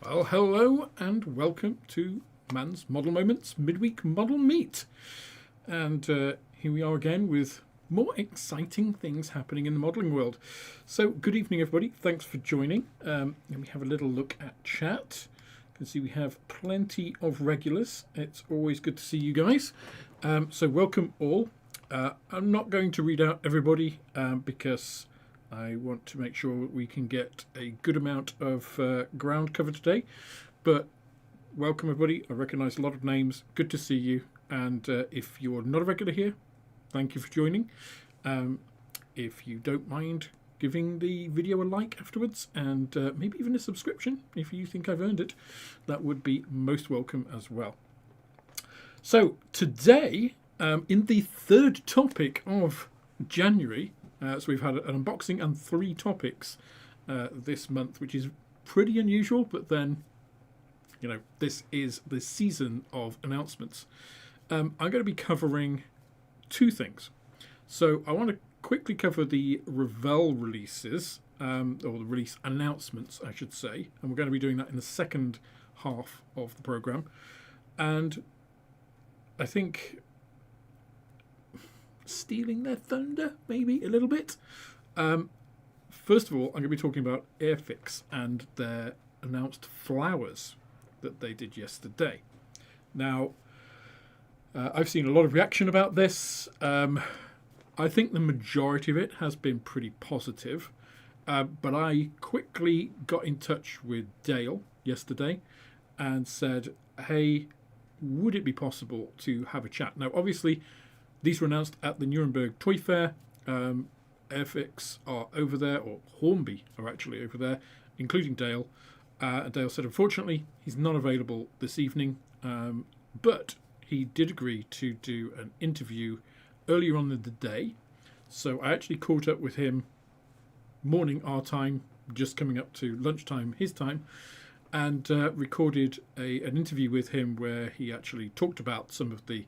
Well, hello and welcome to Man's Model Moments Midweek Model Meet. And here we are again with more exciting things happening in the modelling world. So, good evening, everybody. Thanks for joining. And we have a little look at chat. You can see we have plenty of regulars. It's always good to see you guys. So, welcome all. I'm not going to read out everybody because I want to make sure we can get a good amount of ground covered today. But welcome, everybody. I recognise a lot of names. Good to see you. And if you're not a regular here, thank you for joining. If you don't mind giving the video a like afterwards and maybe even a subscription if you think I've earned it, that would be most welcome as well. So today, in the third topic of January, so we've had an unboxing and 3 topics this month, which is pretty unusual, but then, you know, this is the season of announcements. I'm going to be covering 2 things. So I want to quickly cover the Revel releases, or the release announcements, I should say, and we're going to be doing that in the second half of the program. And I think stealing their thunder, maybe a little bit. First of all, I'm going to be talking about Airfix and their announced flowers that they did yesterday. Now, I've seen a lot of reaction about this. I think the majority of it has been pretty positive, but I quickly got in touch with Dale yesterday and said, hey, would it be possible to have a chat? Now, obviously, these were announced at the Nuremberg Toy Fair. Airfix are over there, or Hornby are actually over there, including Dale. And Dale said, unfortunately, he's not available this evening, but he did agree to do an interview earlier on in the day. So I actually caught up with him morning our time, just coming up to lunchtime his time, and recorded an interview with him where he actually talked about some of the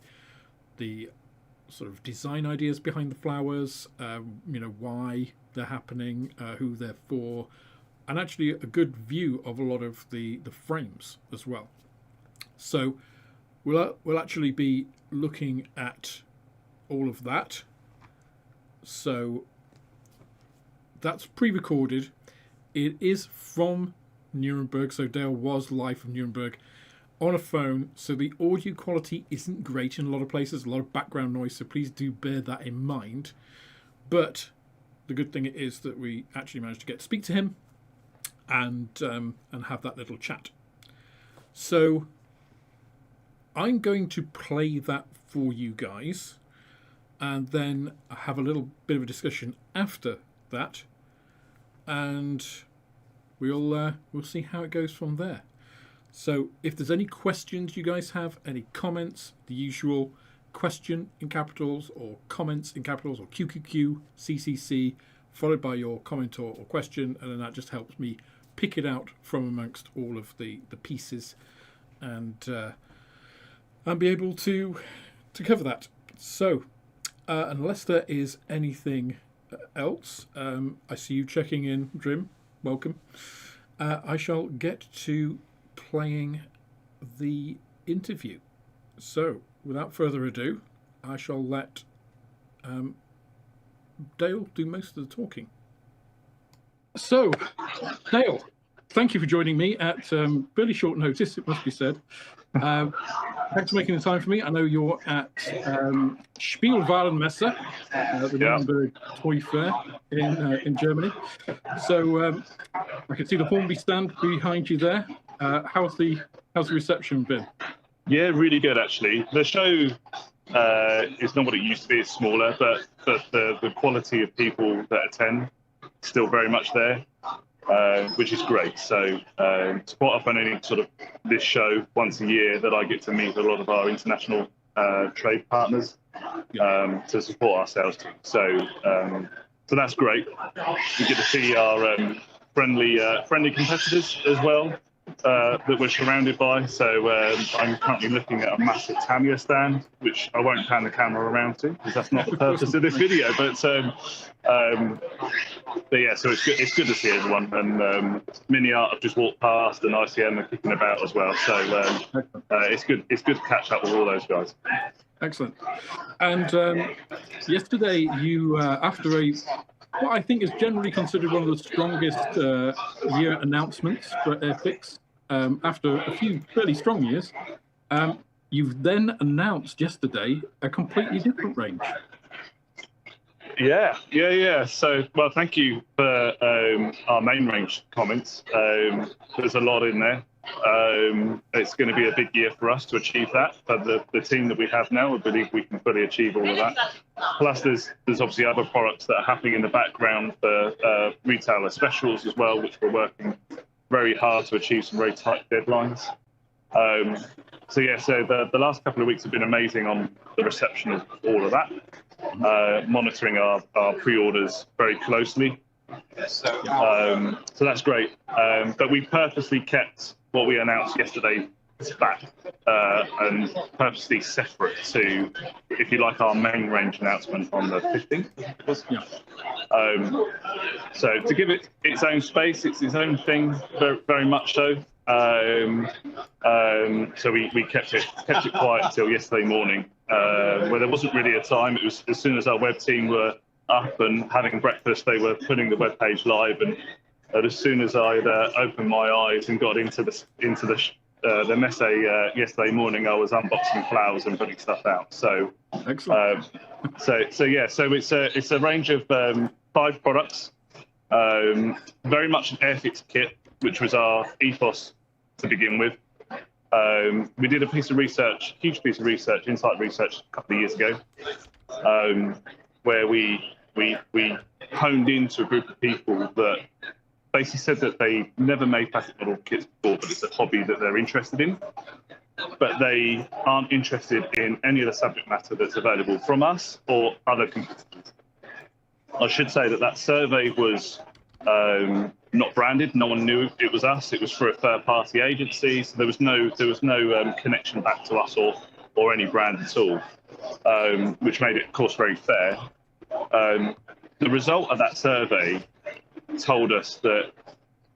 sort of design ideas behind the flowers, you know, why they're happening, who they're for, and actually a good view of a lot of the frames as well. So we'll actually be looking at all of that. So that's pre-recorded. It is from Nuremberg, so Dale was live from Nuremberg on a phone, so the audio quality isn't great in a lot of places, a lot of background noise, so please do bear that in mind. But the good thing is that we actually managed to get to speak to him and have that little chat. So I'm going to play that for you guys and then have a little bit of a discussion after that, and we'll see how it goes from there. So if there's any questions you guys have, any comments, the usual question in capitals or comments in capitals or QQQ, CCC, followed by your comment or question, and then that just helps me pick it out from amongst all of the pieces and be able to cover that. So unless there is anything else, I see you checking in, Drim. Welcome. I shall get to playing the interview. So without further ado, I shall let Dale do most of the talking. So Dale, thank you for joining me at fairly short notice, it must be said. Thanks for making the time for me. I know you're at Spielwarenmesse, the Nuremberg Toy Fair in Germany. So I can see the Hornby stand behind you there. How's the reception been? Yeah, really good actually. The show is not what it used to be. It's smaller, but the quality of people that attend is still very much there, which is great. So it's quite often only sort of this show once a year that I get to meet a lot of our international trade partners to support our sales team. So that's great. We get to see our friendly competitors as well. that we're surrounded by. So I'm currently looking at a massive Tamiya stand, which I won't pan the camera around to because that's not the purpose of this video. But yeah, so it's good to see everyone. And Mini Art have just walked past, and ICM are kicking about as well. So it's good to catch up with all those guys. Excellent. And yesterday, you after what I think is generally considered one of the strongest year announcements for Airfix, after a few fairly strong years, you've then announced yesterday a completely different range. Yeah. So, well, thank you for our main range comments. There's a lot in there. It's going to be a big year for us to achieve that. But the team that we have now, I believe we can fully achieve all of that. Plus, there's obviously other products that are happening in the background for retailer specials as well, which we're working very hard to achieve some very tight deadlines. So the last couple of weeks have been amazing on the reception of all of that, monitoring our pre-orders very closely. So that's great. But we purposely kept what we announced yesterday back and purposely separate to, if you like, our main range announcement on the 15th. So to give it its own space, it's its own thing, very, very much so. So we kept it quiet until yesterday morning, where there wasn't really a time. It was as soon as our web team were up and having breakfast, they were putting the web page live, and as soon as I'd opened my eyes and got into the messe yesterday morning, I was unboxing flowers and putting stuff out. So excellent. So it's a range of 5 products, very much an Airfix kit, which was our ethos to begin with. We did a piece of research, huge piece of research, insight research, a couple of years ago, where we honed into a group of people that basically said that they never made plastic model kits before, but it's a hobby that they're interested in. But they aren't interested in any of the subject matter that's available from us or other competitors. I should say that survey was not branded. No one knew it was us. It was for a third-party agency, so there was no connection back to us or any brand at all, which made it, of course, very fair. The result of that survey told us that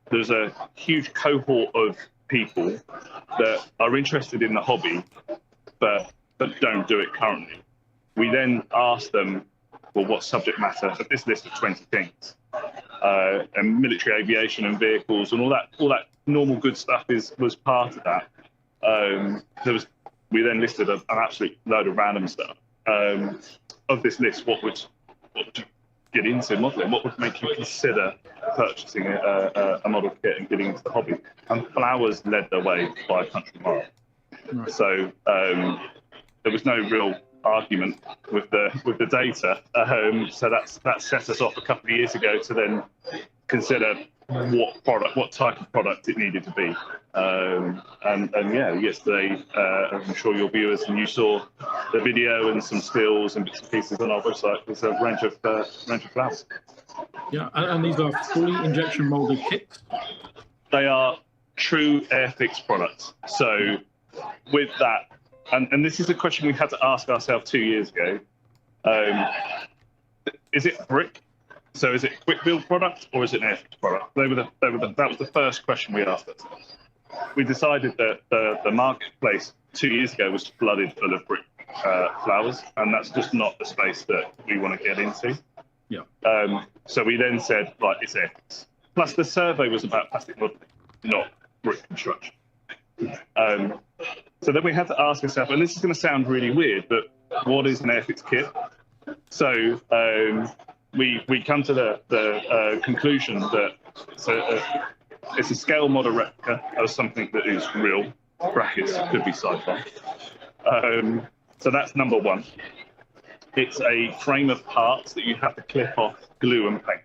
there's a huge cohort of people that are interested in the hobby, but don't do it currently. We then asked them, well, what subject matter of this list of 20 things? And military aviation and vehicles and all that normal good stuff was part of that. We then listed an absolute load of random stuff. Of this list, what would you get into modelling? What would make you consider purchasing a model kit and getting into the hobby? And flowers led the way by a country mile. Right. So there was no real argument with the data. So that set us off a couple of years ago to then consider what type of product it needed to be. And yesterday, I'm sure your viewers and you saw the video and some stills and bits and pieces on our website. There's a range of flowers. Yeah, and these are fully injection molded kits? They are true Airfix products. So with that, and this is a question we had to ask ourselves 2 years ago. Is it brick? So is it a quick build product or is it an Airfix product? That was the first question we asked ourselves. We decided that the marketplace 2 years ago was flooded full of brick flowers, and that's just not the space that we want to get into. Yeah. So we then said, right, it's Airfix. Plus the survey was about plastic modeling, not brick construction. So then we had to ask ourselves, and this is going to sound really weird, but what is an Airfix kit? So we come to the conclusion that it's a scale model replica of something that is real. Brackets could be sci-fi. So that's number one. It's a frame of parts that you have to clip off, glue, and paint.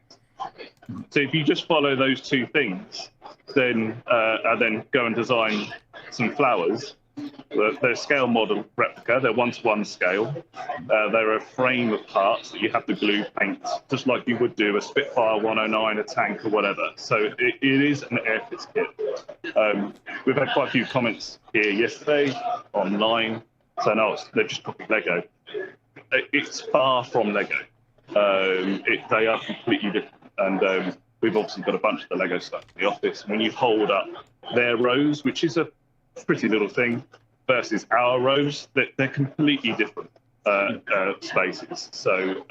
So if you just follow those two things, then go and design some flowers, They're a scale model replica. They're 1-to-1 scale. They're a frame of parts that you have to glue paint, just like you would do a Spitfire 109, a tank, or whatever. So it is an Airfix kit. We've had quite a few comments here yesterday online saying, "Oh, they've just copied Lego." It's far from Lego. They are completely different, and we've obviously got a bunch of the Lego stuff in the office. When you hold up their rows, which is a pretty little thing, versus our rows, they're completely different spaces. So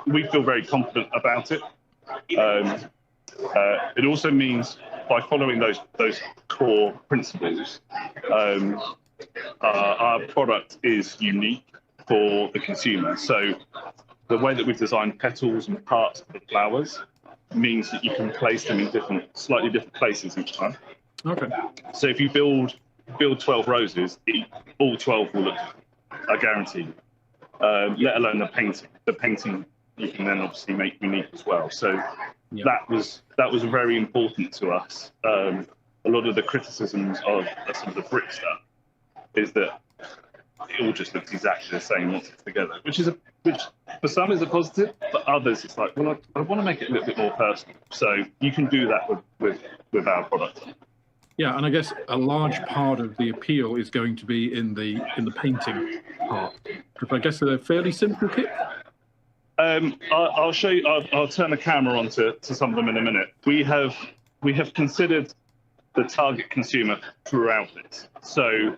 we feel very confident about it. It also means by following those core principles, our product is unique for the consumer. So the way that we've designed petals and parts of the flowers means that you can place them in slightly different places each time. Okay. So if you build 12 roses, all 12 will look, I guarantee, let alone the painting. The painting you can then obviously make unique as well. So that was very important to us. A lot of the criticisms of some of the brick stuff is that it all just looks exactly the same once it's together, which for some is a positive, for others it's like, well, I want to make it a little bit more personal. So you can do that with our product. Yeah, and I guess a large part of the appeal is going to be in the painting part. Because I guess they're a fairly simple kit. I'll show you. I'll turn the camera on to some of them in a minute. We have considered the target consumer throughout this. So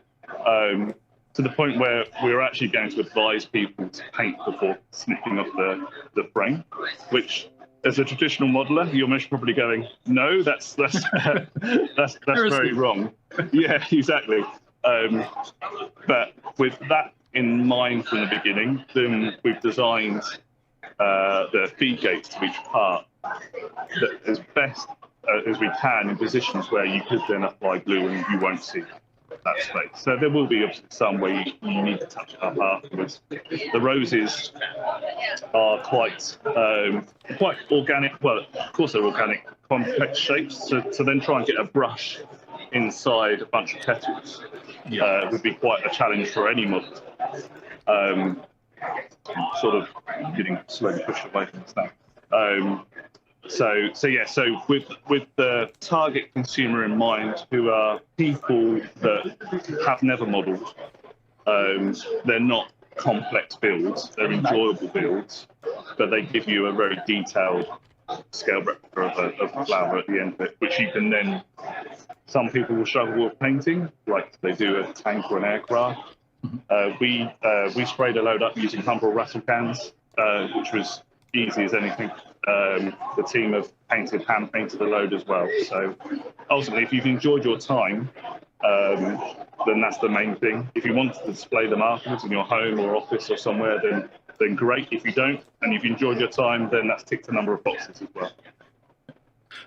to the point where we're actually going to advise people to paint before snipping off the frame, which, as a traditional modeler, you're most probably going, no, that's very wrong. Yeah, exactly. But with that in mind from the beginning, then we've designed the feed gates to each part that as best as we can in positions where you could then apply glue and you won't see that space. So there will be some where you need to touch it up afterwards. The roses are quite organic. Well, of course they're organic, complex shapes. So then try and get a brush inside a bunch of petals would be quite a challenge for any model. Sort of getting slowly pushed away from this now. So with the target consumer in mind, who are people that have never modelled, they're not complex builds, they're enjoyable builds, but they give you a very detailed scale replica of a flower at the end of it, which you can then, some people will struggle with painting, like they do a tank or an aircraft. We sprayed a load up using Humbrol rattle cans, which was easy as anything. The team have hand painted a load as well. So ultimately, if you've enjoyed your time, then that's the main thing. If you want to display them afterwards in your home or office or somewhere, then great. If you don't, and you've enjoyed your time, then that's ticked a number of boxes as well.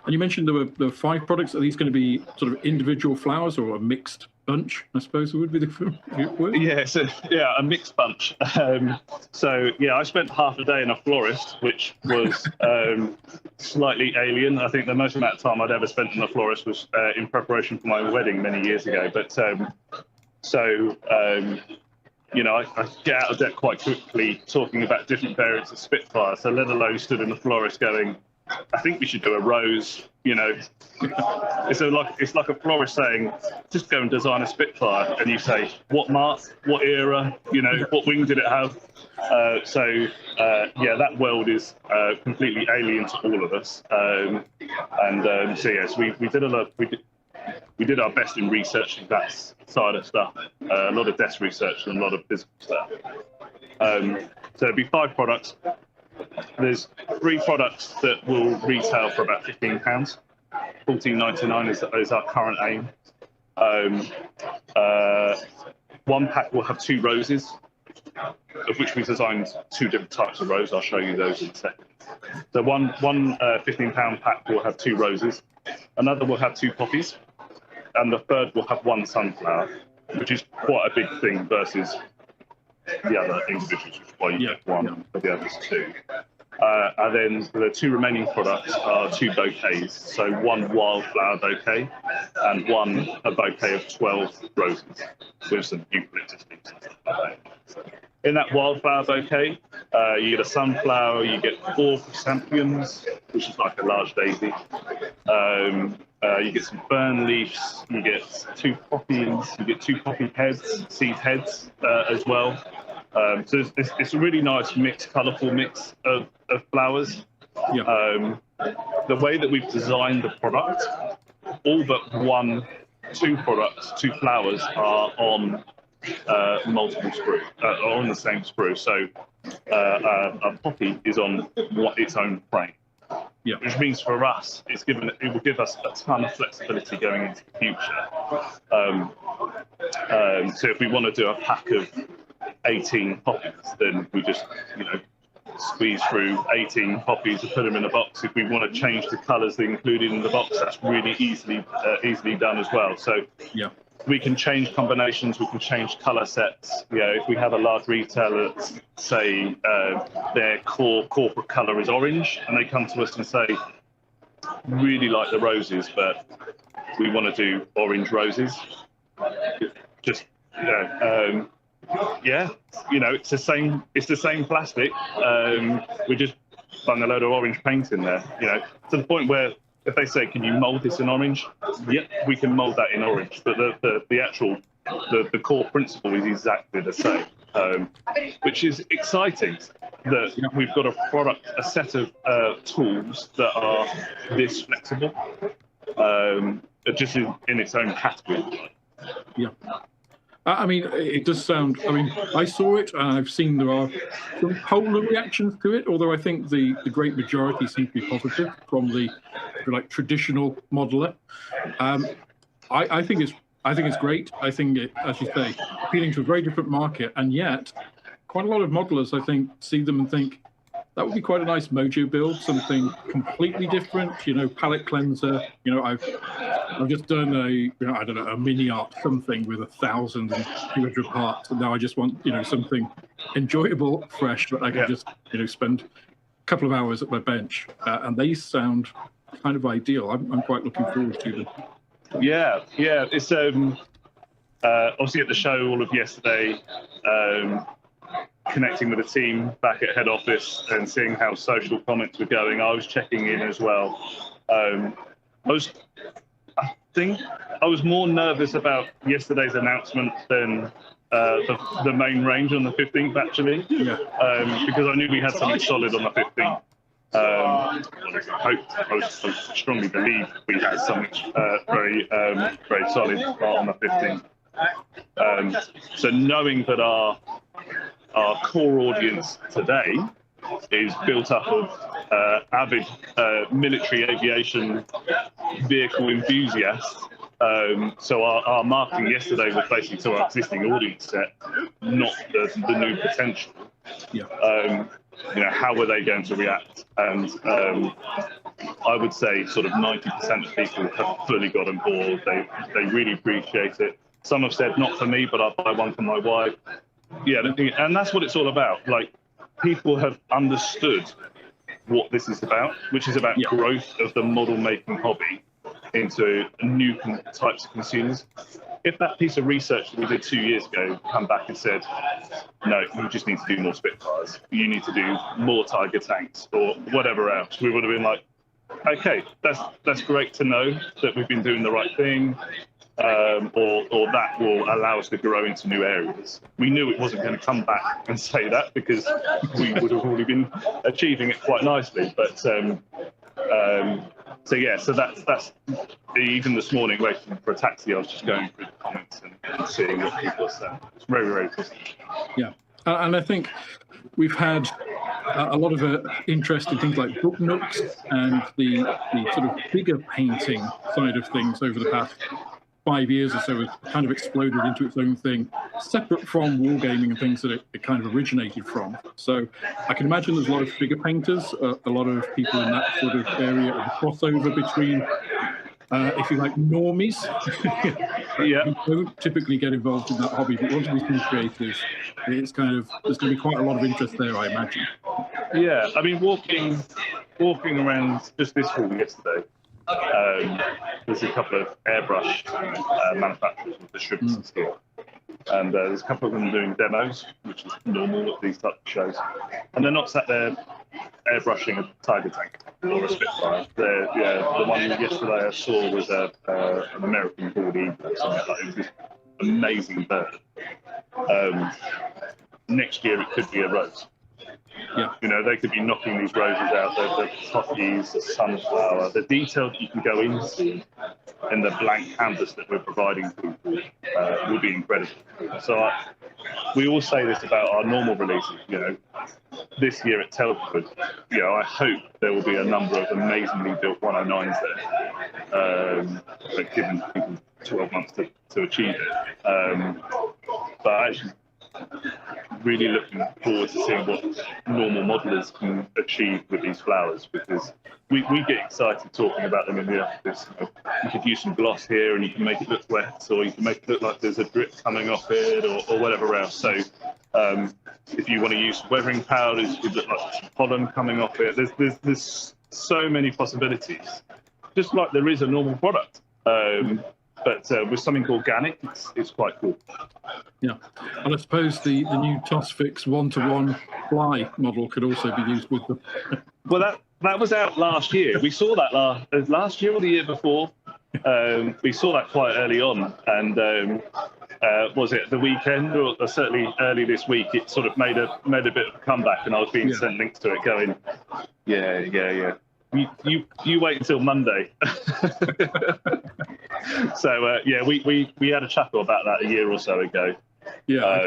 And you mentioned there were 5 products. Are these going to be sort of individual flowers or a mixed bunch, I suppose it would be the word? Yeah, a mixed bunch. I spent half a day in a florist, which was slightly alien. I think the most amount of time I'd ever spent in a florist was in preparation for my wedding many years ago. But I get out of debt quite quickly talking about different variants of Spitfire. So let alone stood in the florist going, I think we should do a rose. It's like a florist saying, just go and design a Spitfire, and you say, what mark, what era, what wing did it have? That world is completely alien to all of us. We did our best in researching that side of stuff. A lot of desk research and a lot of physical stuff. It'd be 5 products. There's 3 products that will retail for about £15. £14.99 is our current aim. One pack will have 2 roses, of which we designed 2 different types of rose. I'll show you those in a second. So one £15 pack will have 2 roses. Another will have 2 poppies, and the third will have 1 sunflower, which is quite a big thing versus the other individuals, which is why you get 1 for the others 2. And then the two remaining products are two bouquets. So one wildflower bouquet and one a bouquet of 12 roses with some eucalyptus leaves and stuff like that. In that wildflower bouquet, you get a sunflower, you get 4 chrysanthemums, which is like a large daisy. You get some fern leaves, you get 2 poppies, you get 2 poppy heads, seed heads as well. So it's a really nice mix, colourful mix of flowers. Yeah. The way that we've designed the product, all but two flowers are on multiple sprue, or on the same sprue. So a poppy is on its own frame. Yeah. Which means for us, it will give us a ton of flexibility going into the future. So if we want to do a pack of 18 poppies, then we just, squeeze through 18 poppies and put them in a box. If we want to change the colours included in the box, that's really easily done as well. So yeah. We can change combinations, we can change colour sets. If we have a large retailer, say their core corporate colour is orange, and they come to us and say, really like the roses, but we want to do orange roses. Just, it's the same plastic. We just bung a load of orange paint in there, to the point where if they say, can you mold this in orange? Yep, we can mold that in orange. But the core principle is exactly the same, which is exciting that we've got a set of tools that are this flexible, just in its own category. Yeah. I mean, it does sound, I saw it and I've seen there are some polar reactions to it, although I think the great majority seem to be positive from the traditional modeler. I think it's great. I think it, as you say, appealing to a very different market, and yet quite a lot of modelers, I think, see them and think, that would be quite a nice mojo build, something completely different, palette cleanser. I've just done a mini art something with 1,200 parts, and now I just want, something enjoyable, fresh, that I can just, spend a couple of hours at my bench. And they sound kind of ideal. I'm quite looking forward to them. Yeah. It's obviously at the show all of yesterday. Connecting with the team back at head office and seeing how social comments were going, I was checking in as well. I think I was more nervous about yesterday's announcement than the main range on the 15th, actually, because I knew we had something solid on the 15th. I strongly believe we had something very solid on the 15th. So knowing that our core audience today is built up of avid military aviation vehicle enthusiasts. So our marketing yesterday was basically to our existing audience set, not the new potential. Yeah. How were they going to react? And I would say sort of 90% of people have fully got on board. They really appreciate it. Some have said, not for me, but I'll buy one for my wife. Yeah, and that's what it's all about. People have understood what this is about, which is about growth of the model making hobby into new types of consumers. If that piece of research that we did 2 years ago come back and said, no, you just need to do more Spitfires, you need to do more Tiger tanks or whatever else, we would have been like, okay, that's great to know that we've been doing the right thing. Or that will allow us to grow into new areas. We knew it wasn't going to come back and say that because we would have already been achieving it quite nicely. But so that's even this morning waiting for a taxi, I was just going through the comments and seeing what people are saying. It's very, very positive. Yeah, and I think we've had a lot of interest in things like book nooks and the sort of figure painting side of things over the past 5 years or so has kind of exploded into its own thing, separate from wargaming and things that it kind of originated from. So I can imagine there's a lot of figure painters, a lot of people in that sort of area, and crossover between, if you like, normies. Who don't typically get involved in that hobby, but want to be creative. It's kind of, there's going to be quite a lot of interest there, I imagine. Yeah, I mean, walking around just this hall yesterday, there's a couple of airbrush manufacturers with distributors here. And there's a couple of them doing demos, which is normal at these type of shows. And they're not sat there airbrushing a Tiger tank or a Spitfire. The one yesterday I saw was an American Bald Eagle or something like that. It was this amazing bird. Next year it could be a rose. Yeah. You know, they could be knocking these roses out, the poppies, the sunflower, the detail that you can go into in the blank canvas that we're providing people will be incredible. So we all say this about our normal releases, you know, this year at Telford, you know, I hope there will be a number of amazingly built 109s there, but given people 12 months to achieve it. But actually, really looking forward to seeing what normal modelers can achieve with these flowers, because we get excited talking about them in the office. You know, you could use some gloss here and you can make it look wet, or you can make it look like there's a drip coming off it, or whatever else. So if you want to use weathering powders, it could look like some pollen coming off it. There's so many possibilities, just like there is a normal product. But with something organic, it's quite cool. Yeah, and I suppose the new Tosfix 1-to-1 fly model could also be used with them. Well, that was out last year. We saw that last year or the year before. We saw that quite early on, and was it the weekend or certainly early this week? It sort of made a bit of a comeback, and I was being sent links to it, going, yeah. You wait until Monday. So we had a chuckle about that a year or so ago. Yeah.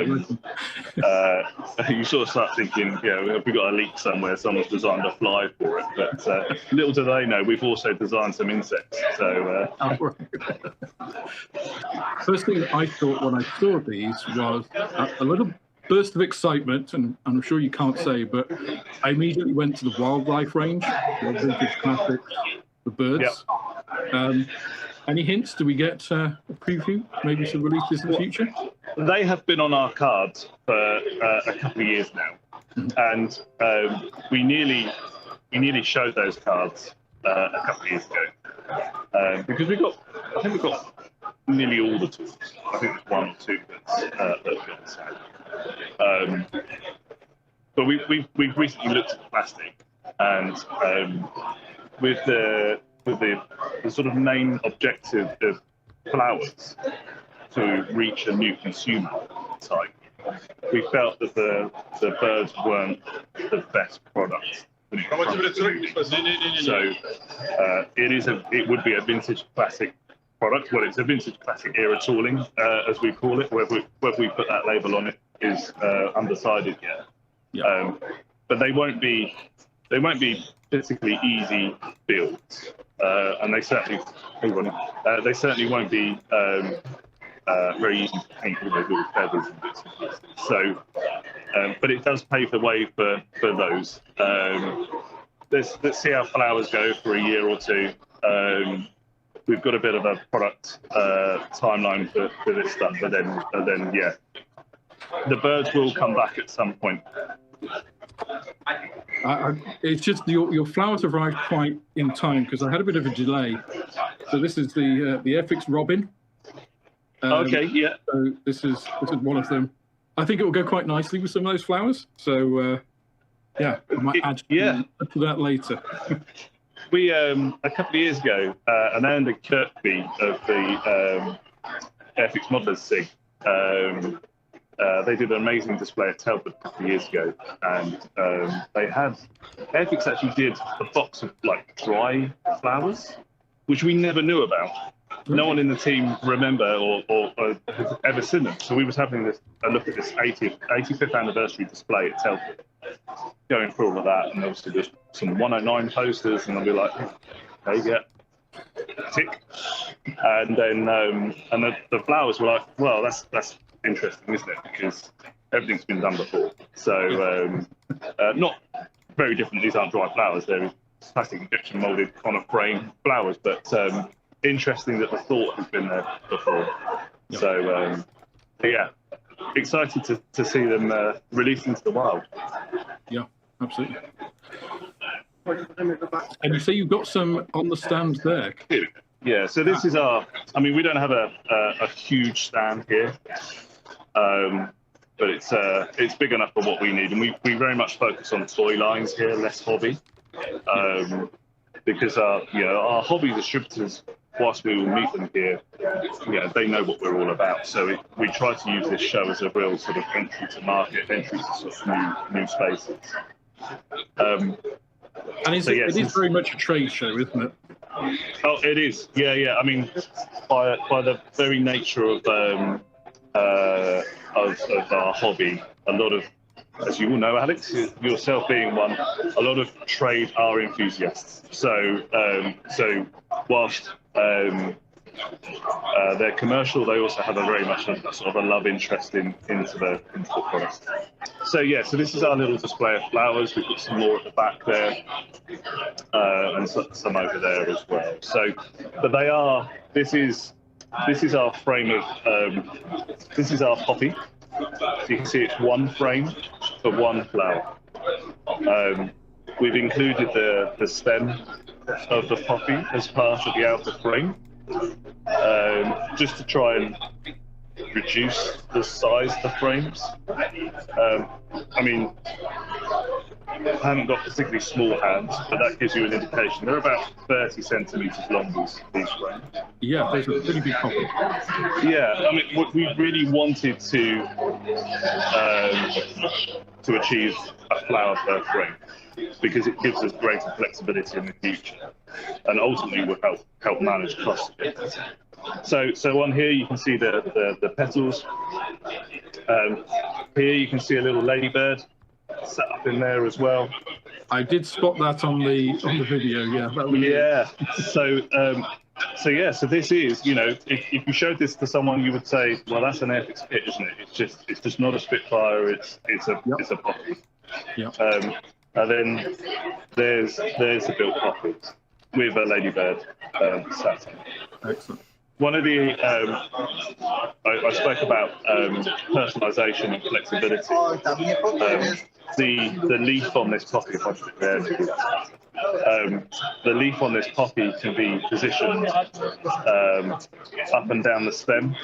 You sort of start thinking, have we got a leak somewhere? Someone's designed a fly for it. But little do they know, we've also designed some insects. So first thing I thought when I saw these was a little burst of excitement, and I'm sure you can't say, but I immediately went to the wildlife range, the vintage classics, the birds. Yep. Any hints? Do we get a preview? Maybe some releases in the future? They have been on our cards for a couple of years now, and we nearly showed those cards a couple of years ago because I think we've got nearly all the tools. I think there's one or two that we've got. But we've recently looked at plastic, and with the sort of main objective of flowers to reach a new consumer type, we felt that the birds weren't the best product. So it would be a vintage classic product. Well, it's a vintage classic era tooling, as we call it. Whether we put that label on it is undecided yet. Yeah. But they won't be particularly easy builds, and they certainly won't be very easy to paint with those little feathers and bits and pieces. So, but it does pave the way for those. Let's see how flowers go for a year or two. We've got a bit of a product timeline for this stuff, but then yeah, the birds will come back at some point. It's just your flowers arrived quite in time because I had a bit of a delay. So this is the Airfix Robin. Okay, yeah. So this is one of them. I think it will go quite nicely with some of those flowers. So I might add to that later. We a couple of years ago, Amanda Kirkby of the Airfix Modelers SIG, they did an amazing display at Telford a couple of years ago, and Airfix actually did a box of like dry flowers, which we never knew about. No one in the team remember or has ever seen them. So we was having a look at this 85th anniversary display at Telford, going through all of that, and obviously there's some 109 posters, and I'll be like, okay, yeah, tick. And then the flowers were like, well, that's interesting, isn't it? Because everything's been done before. So not very different. These aren't dry flowers. They're plastic injection molded on a frame flowers, but interesting that the thought has been there before. Yep. So yeah, excited to see them released into the wild. Yeah, absolutely. And you say you've got some on the stand there. Yeah, so this is our, I mean, we don't have a huge stand here, but it's big enough for what we need. And we very much focus on toy lines here, less hobby, because our hobby distributors, whilst we will meet them here, they know what we're all about. So we try to use this show as a real sort of entry to market, entry to sort of new spaces. And it is very much a trade show, isn't it? Oh, it is. Yeah. I mean, by the very nature of our hobby, a lot of, as you all know, Alex, yourself being one, a lot of trade are enthusiasts. So whilst they're commercial, they also have a very much a sort of a love interest into the product. So so this is our little display of flowers. We've got some more at the back there, and some over there as well. So, but this is our frame of this is our poppy. So you can see it's one frame for one flower. We've included the stem of the poppy as part of the outer frame, just to try and reduce the size of the frames. I mean, I haven't got particularly small hands, but that gives you an indication. They're about 30 centimetres long, these frames. Yeah, those are pretty big poppy. Yeah, I mean, we really wanted to achieve a flower per frame, because it gives us greater flexibility in the future, and ultimately will help manage costs a bit. So on here you can see the petals. Here you can see a little ladybird set up in there as well. I did spot that on the video. Yeah. So this is, if you showed this to someone, you would say, well, that's an Airfix kit, isn't it? It's just not a Spitfire. It's a poppy. Yeah. And then there's the built poppy with a ladybird sat on. Excellent. One of the I spoke about personalisation and flexibility. The leaf on this poppy, if I put it there, the leaf on this poppy can be positioned up and down the stem.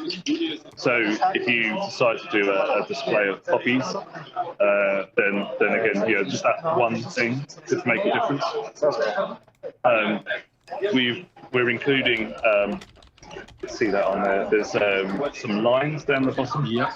So if you decide to do a display of poppies, then again, just that one thing could make a difference. We're including. See that on there. There's some lines down the bottom. Yeah.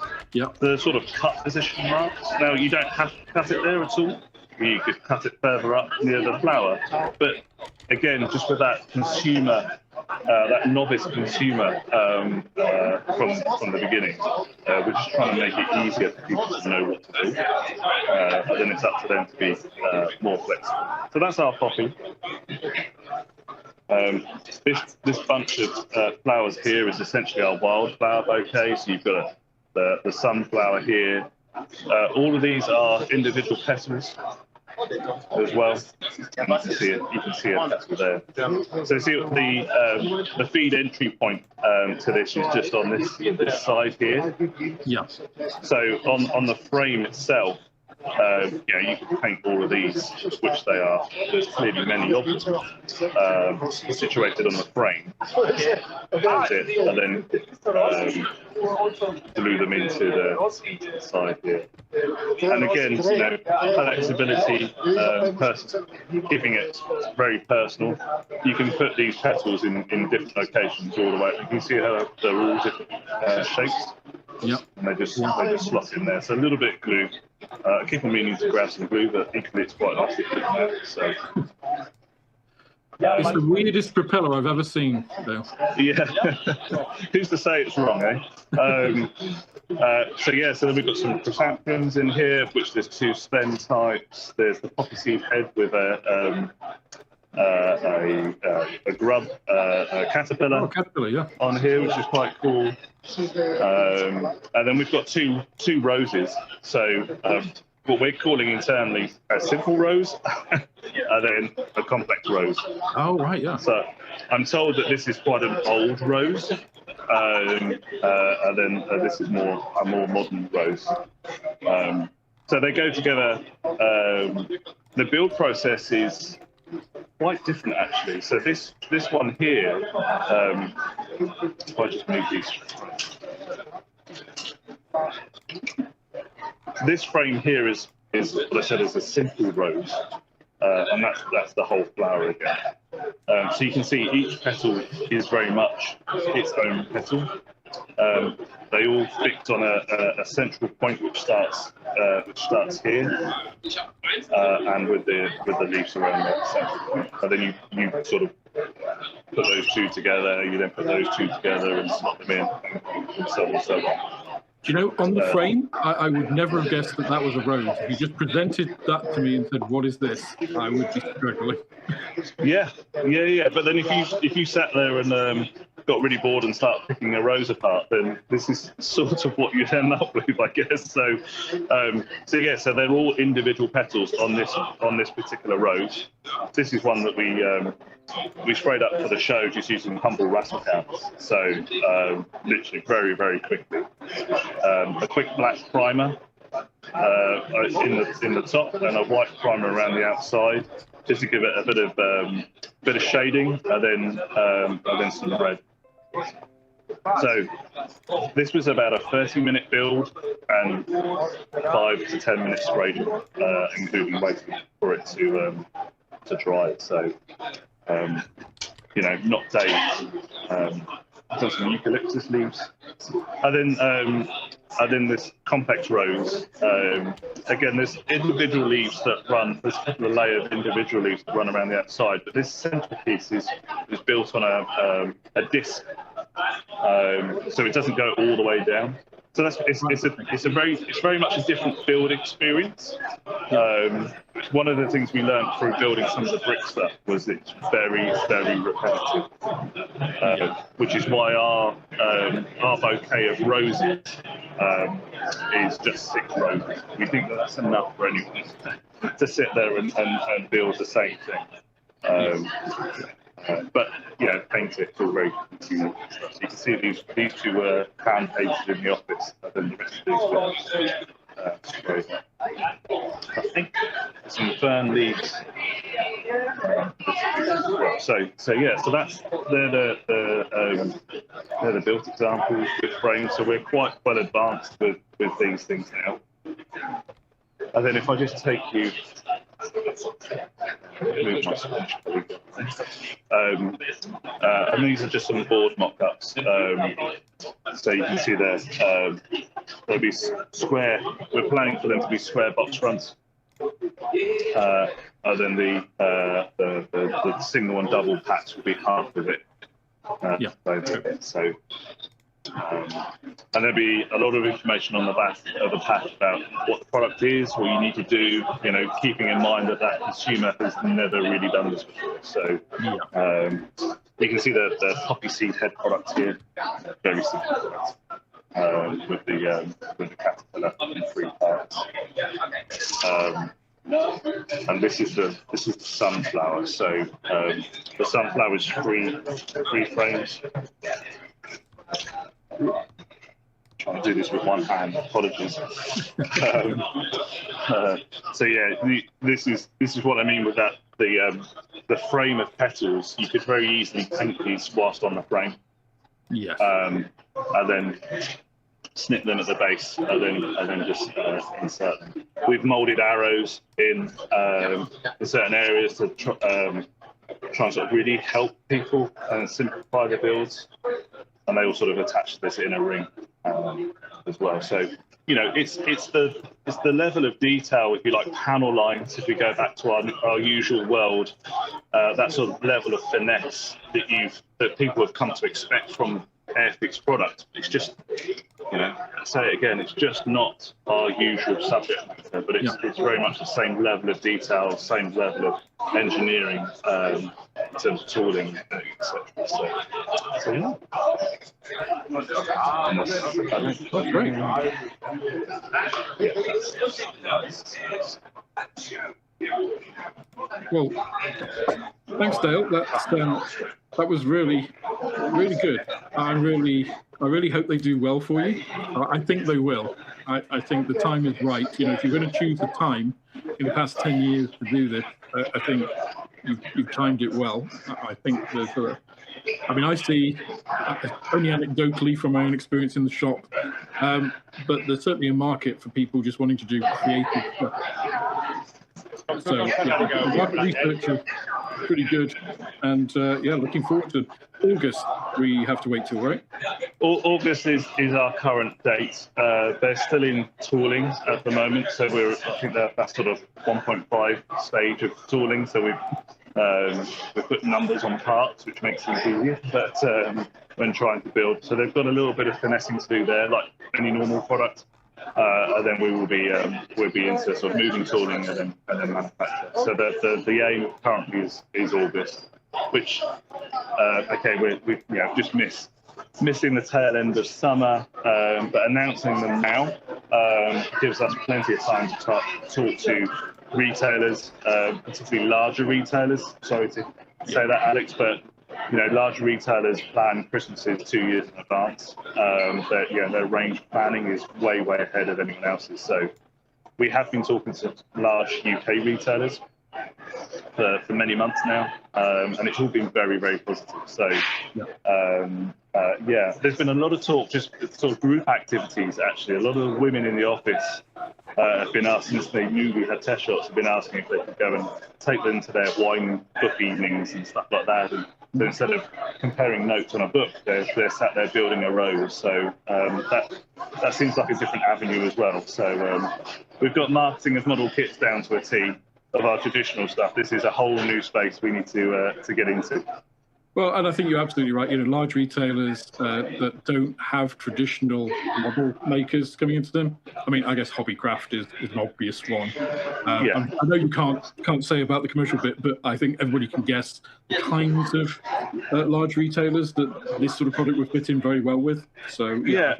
The sort of cut position marks. Now you don't have to cut it there at all. You could cut it further up near the flower. But again, just with that consumer, that novice consumer from the beginning, we're just trying to make it easier for people to know what to do. And then it's up to them to be more flexible. So that's our poppy. This bunch of flowers here is essentially our wildflower bouquet. So you've got the sunflower here. All of these are individual petals as well. And you can see a petal there. So see the feed entry point to this is just on this side here. Yeah. So on the frame itself, you can paint all of these, which they are. There's clearly many of them situated on the frame. That's it, and then glue them into the side here. And again, flexibility, keeping it very personal. You can put these petals in different locations all the way. You can see how they're all different shapes. Yep. And they just slot in there. So a little bit of glue. I keep on meaning to grab some glue, but equally it's quite nice to put in there. So. It's the weirdest propeller I've ever seen, Dale. Yeah. Who's to say it's wrong, eh? So then we've got some chrysanthemums in here, which there's two stem types. There's the poppy seed head with a grub, a caterpillar, on here, which is quite cool. And then we've got two roses. So what we're calling internally a simple rose, and then a complex rose. Oh, right, yeah. So I'm told that this is quite an old rose, and then this is a more modern rose. So they go together. The build process is quite different, actually. So this one here, if I just move these. This frame here is what I said is a simple rose, and that's the whole flower again. So you can see each petal is very much its own petal. They all fix on a central point which starts here, and with the leaves around that central point. And then you sort of put those two together. You then put those two together and slot them in, and so on and so on. Do you know, on the frame, I would never have guessed that was a rose. If you just presented that to me and said, "What is this?" I would be struggling. Yeah. But then if you sat there and got really bored and started picking a rose apart, then this is sort of what you'd end up with, I guess. So they're all individual petals on this particular rose. This is one that we sprayed up for the show just using humble rattle cans. So literally very, very quickly. A quick black primer in the top and a white primer around the outside, just to give it a bit of shading, and then some red. So this was about a 30-minute build and 5 to 10 minutes spray, including waiting for it to dry. So not days. I've done some eucalyptus leaves, and then this complex rose. Again, there's individual leaves that run. There's a couple of layer of individual leaves that run around the outside, but this centerpiece is built on a disc, so it doesn't go all the way down. So it's very much a different build experience. One of the things we learned through building some of the brick stuff was it's very, very repetitive, which is why our bouquet of roses is just 6 roses. We think that's enough for anyone to sit there and build the same thing. But paint it all very unique stuff. So you can see these two were hand painted in the office, and then the rest of these were I think some fern leaves. So that's they're the built examples with frames. So we're quite well advanced with these things now. And then if I just take you. Move my screen. And these are just some board mock-ups. So you can see there, they'll be square. We're planning for them to be square box fronts. And then the single and double patch will be half of it. So. And there'll be a lot of information on the back of the pack about what the product is, what you need to do, keeping in mind that consumer has never really done this before. So you can see the poppy seed head product here, very simple product, with the caterpillar in 3 parts. And this is the sunflower. So the sunflower is 3 frames. Trying to do this with one hand. Apologies. This is what I mean with that. The frame of petals. You could very easily paint these whilst on the frame. Yes. And then snip them at the base, and then just insert them. We've moulded arrows in certain areas to try and sort of really help people and simplify the builds. And they all sort of attach this in a ring as well. So it's the level of detail, if you like, panel lines. If we go back to our usual world, that sort of level of finesse that people have come to expect from Airfix product. It's just, I'll say it again, it's just not our usual subject matter, but it's very much the same level of detail, same level of engineering in terms of tooling, etc. So yeah. That's great. Well, thanks, Dale. That was really, really good. I'm really I really hope they do well for you. I think they will. I think the time is right. If you're going to choose a time in the past 10 years to do this, I think you've timed it well. I think there's I see, only anecdotally from my own experience in the shop, but there's certainly a market for people just wanting to do creative stuff. So, the market research is pretty good. And, looking forward to August. We have to wait till, right? August is our current date. They're still in tooling at the moment, so I think that's sort of 1.5 stage of tooling. So we've put numbers on parts, which makes things easier. But when trying to build, so they've got a little bit of finessing to do there, like any normal product. And then we'll be into sort of moving tooling and then manufacture. So the aim currently is August, which we've just missing the tail end of summer, but announcing them now gives us plenty of time to talk to retailers, particularly larger retailers. Sorry to say that, Alex, but large retailers plan Christmases 2 years in advance. Their range planning is way ahead of anyone else's. So we have been talking to large UK retailers for many months now, and it's all been very positive. So there's been a lot of talk, just sort of group activities. Actually, a lot of the women in the office have been asked, since they knew we had test shots, have been asking if they could go and take them to their wine book evenings and stuff like that. And so instead of comparing notes on a book, they're sat there building a rose. So that seems like a different avenue as well. So we've got marketing of model kits down to a T of our traditional stuff. This is a whole new space we need to get into. Well, and I think you're absolutely right. Large retailers that don't have traditional model makers coming into them. I guess Hobbycraft is an obvious one. I know you can't say about the commercial bit, but I think everybody can guess the kinds of large retailers that this sort of product would fit in very well with. So 100%.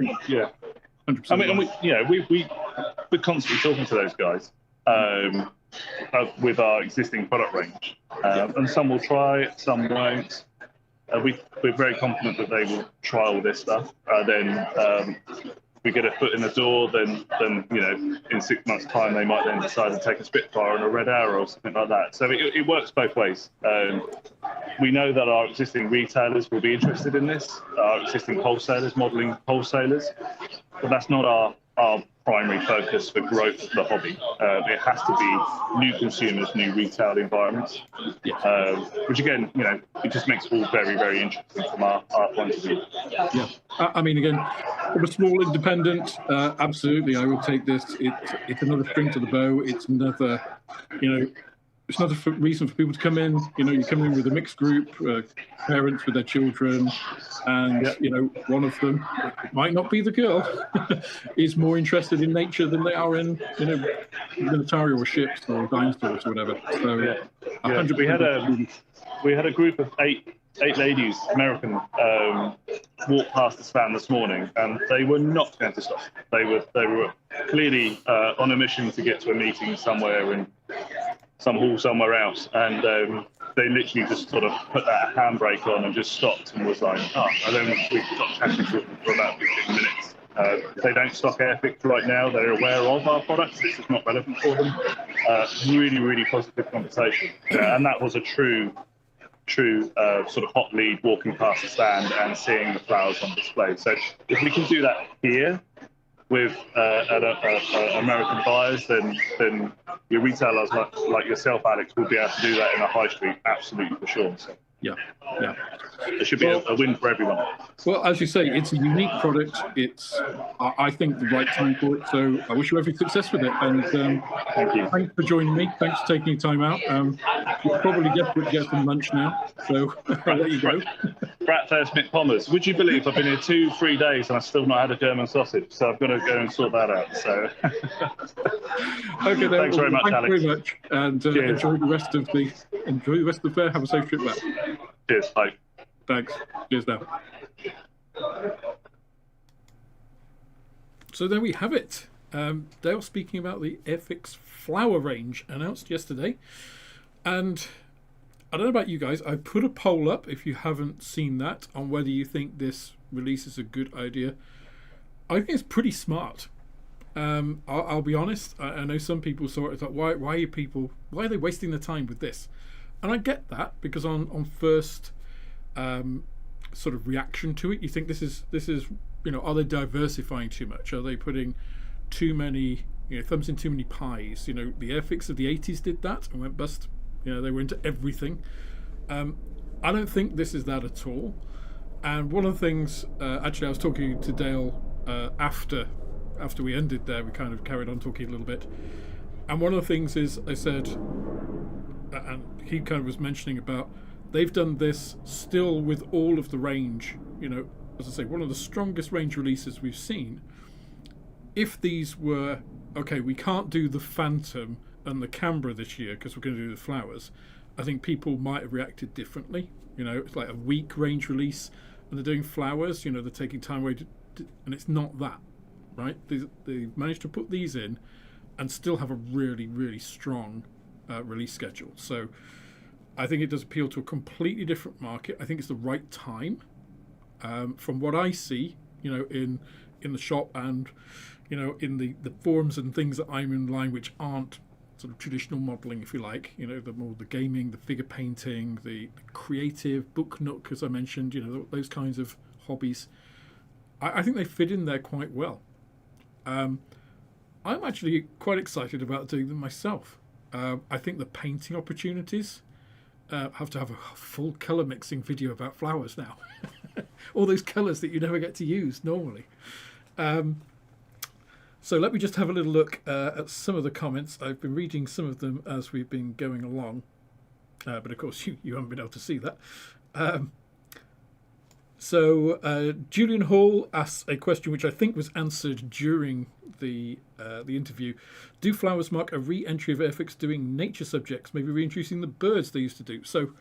We're constantly talking to those guys with our existing product range, and some will try it, some won't. We're very confident that they will try all this stuff. Then we get a foot in the door, then in 6 months' time they might then decide to take a Spitfire and a Red Arrow or something like that. So it works both ways. We know that our existing retailers will be interested in this, our existing wholesalers, modelling wholesalers, but that's not our primary focus for growth of the hobby. It has to be new consumers, new retail environments, which again, it just makes it all very interesting from our point of view. Yeah, again, from a small independent, absolutely, I would take this. It's another string to the bow. It's another, it's another reason for people to come in. You come in with a mixed group, parents with their children, and one of them, it might not be the girl, is more interested in nature than they are in military or ships or dinosaurs or whatever. So, 100%. We had a group of eight ladies, American, walk past the stand this morning, and they were not going to stop. They were clearly on a mission to get to a meeting somewhere in some hall somewhere else, and they literally just sort of put that handbrake on and just stopped and was like, and then we stopped chatting to them for about 15 minutes. They don't stock Airfix right now. They're aware of our products. This is not relevant for them. Really positive conversation, and that was a true sort of hot lead walking past the stand and seeing the flowers on display. So if we can do that here with American buyers, then your retailers like yourself, Alex, will be able to do that in a high street, absolutely for sure. So yeah. It should be a win for everyone. Well, as you say, it's a unique product. It's, I think, the right time for it. So I wish you every success with it. And thank you. Thanks for joining me. Thanks for taking your time out. You're probably desperate to get some lunch now, so I'll let you go. Bratwurst mit Pommes. Would you believe I've been here 2-3 days and I've still not had a German sausage? So I've got to go and sort that out. So okay, then. Thanks very much, Alex. Thanks very much, and enjoy the rest of the fair. Have a safe trip back. Cheers. Bye. Thanks. Cheers now. So there we have it. Dale speaking about the Airfix flower range announced yesterday. And I don't know about you guys, I put a poll up, if you haven't seen that, on whether you think this release is a good idea. I think it's pretty smart. I'll be honest. I know some people saw it and thought, why are they wasting their time with this? And I get that, because on first sort of reaction to it, you think this is are they diversifying too much? Are they putting too many thumbs in too many pies? The Airfix of the 80s did that and went bust. They were into everything. I don't think this is that at all. And one of the things, actually, I was talking to Dale after we ended there. We kind of carried on talking a little bit. And one of the things is, I said, and he kind of was mentioning about, they've done this still with all of the range. As I say, one of the strongest range releases we've seen. If these were, okay, we can't do the Phantom and the Canberra this year because we're going to do the flowers, I think people might have reacted differently. It's like a weak range release, and they're doing flowers. They're taking time away, and it's not that, right? They managed to put these in, and still have a really, really strong release schedule. So, I think it does appeal to a completely different market. I think it's the right time. From what I see, in the shop and in the forums and things that I'm in line, which aren't sort of traditional modelling, if you like, the more the gaming, the figure painting, the creative book nook, as I mentioned, those kinds of hobbies. I think they fit in there quite well. I'm actually quite excited about doing them myself. I think the painting opportunities have to have a full colour mixing video about flowers now. All those colours that you never get to use normally. So let me just have a little look at some of the comments. I've been reading some of them as we've been going along. But of course, you haven't been able to see that. So Julian Hall asks a question which I think was answered during the interview. Do flowers mark a re-entry of Airfix doing nature subjects, maybe reintroducing the birds they used to do? So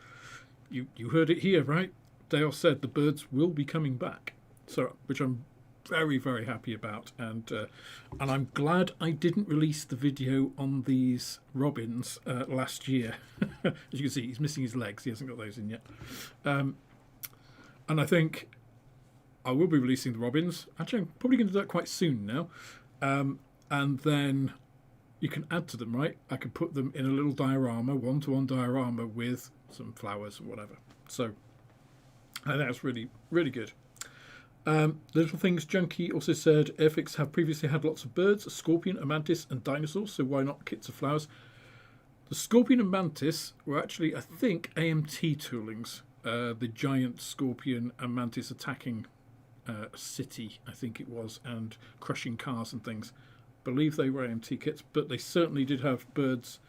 you heard it here, right? Dale said the birds will be coming back, so which I'm very, very happy about, and I'm glad I didn't release the video on these robins last year. As you can see, he's missing his legs. He hasn't got those in yet. And I think I will be releasing the robins. Actually, I'm probably going to do that quite soon now. And then you can add to them, right? I can put them in a little diorama, one-to-one diorama with some flowers or whatever. So I think that's really, really good. Little Things Junkie also said, Airfix have previously had lots of birds, a scorpion, a mantis and dinosaurs, so why not kits of flowers? The scorpion and mantis were actually, I think, AMT toolings. The giant scorpion and mantis attacking a city, I think it was, and crushing cars and things. I believe they were AMT kits, but they certainly did have birds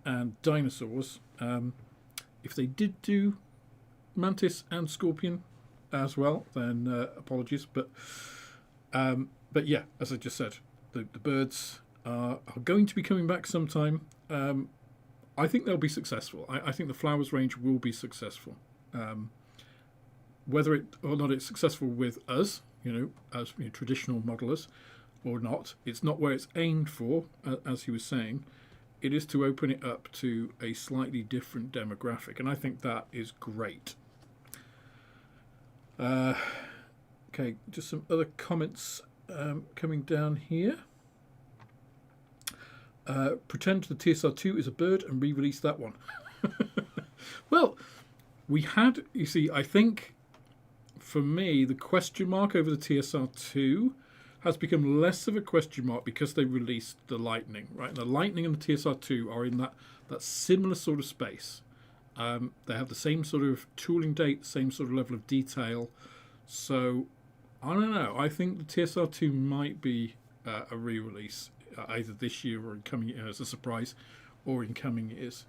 and dinosaurs. If they did do mantis and scorpion as well, then apologies, but yeah, as I just said, the birds are going to be coming back sometime. I think they'll be successful. I think the flowers range will be successful. Whether it or not it's successful with us, as traditional modelers, or not, it's not where it's aimed for, as he was saying. It is to open it up to a slightly different demographic, and I think that is great. Okay, just some other comments coming down here. Pretend the TSR2 is a bird and re-release that one. Well, we had, you see, I think for me, the question mark over the TSR2 has become less of a question mark because they released the Lightning, right? And the Lightning and the TSR2 are in that similar sort of space. They have the same sort of tooling date, same sort of level of detail. So, I don't know. I think the TSR2 might be a re-release either this year or in coming years as a surprise, or in coming years.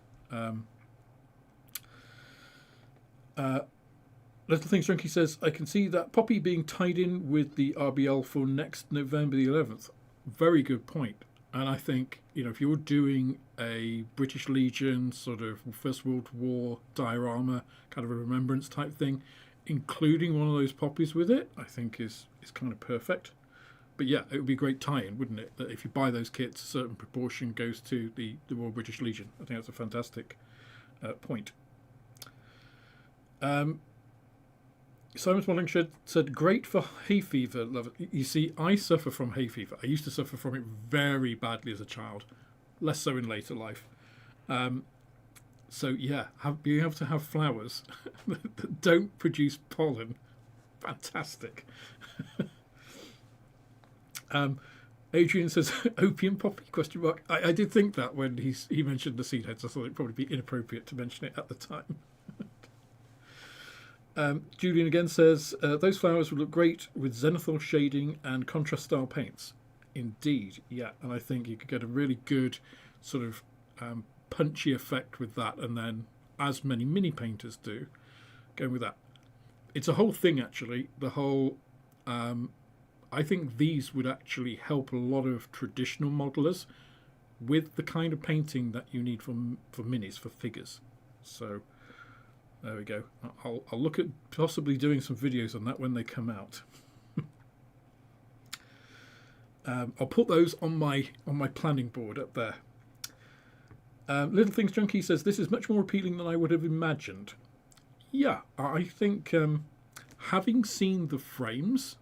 Little Things Junkie says, I can see that Poppy being tied in with the RBL for next November the 11th. Very good point. And I think, if you're doing a British Legion sort of First World War diorama, kind of a remembrance type thing, including one of those poppies with it, I think is kind of perfect. But yeah, it would be a great tie-in, wouldn't it? That if you buy those kits, a certain proportion goes to the Royal British Legion. I think that's a fantastic point. Simon's Mollingshed said, great for hay fever. Love it. You see, I suffer from hay fever. I used to suffer from it very badly as a child, less so in later life. So yeah, being able to have flowers that don't produce pollen, fantastic. Adrian says, opium poppy, question mark. I did think that when he mentioned the seed heads. I thought it'd probably be inappropriate to mention it at the time. Julian again says, those flowers would look great with zenithal shading and contrast style paints. Indeed, yeah. And I think you could get a really good sort of punchy effect with that, and then, as many mini painters do, going with that. It's a whole thing, actually. The whole... I think these would actually help a lot of traditional modelers with the kind of painting that you need for minis, for figures. So... there we go. I'll look at possibly doing some videos on that when they come out. I'll put those on my planning board up there. Little Things Junkie says, this is much more appealing than I would have imagined. Yeah, I think having seen the frames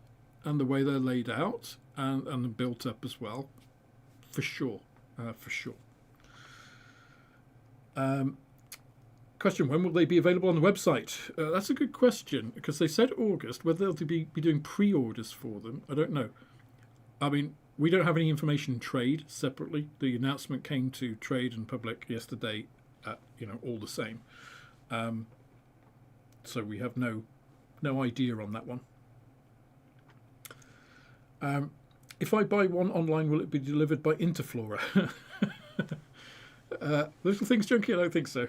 and the way they're laid out and built up as well, for sure, for sure. Question, when will they be available on the website? That's a good question, because they said August. Whether they'll be doing pre-orders for them, I don't know. I mean, we don't have any information in trade separately. The announcement came to trade and public yesterday, all the same. So we have no idea on that one. If I buy one online, will it be delivered by Interflora? Little Things Junkie, I don't think so.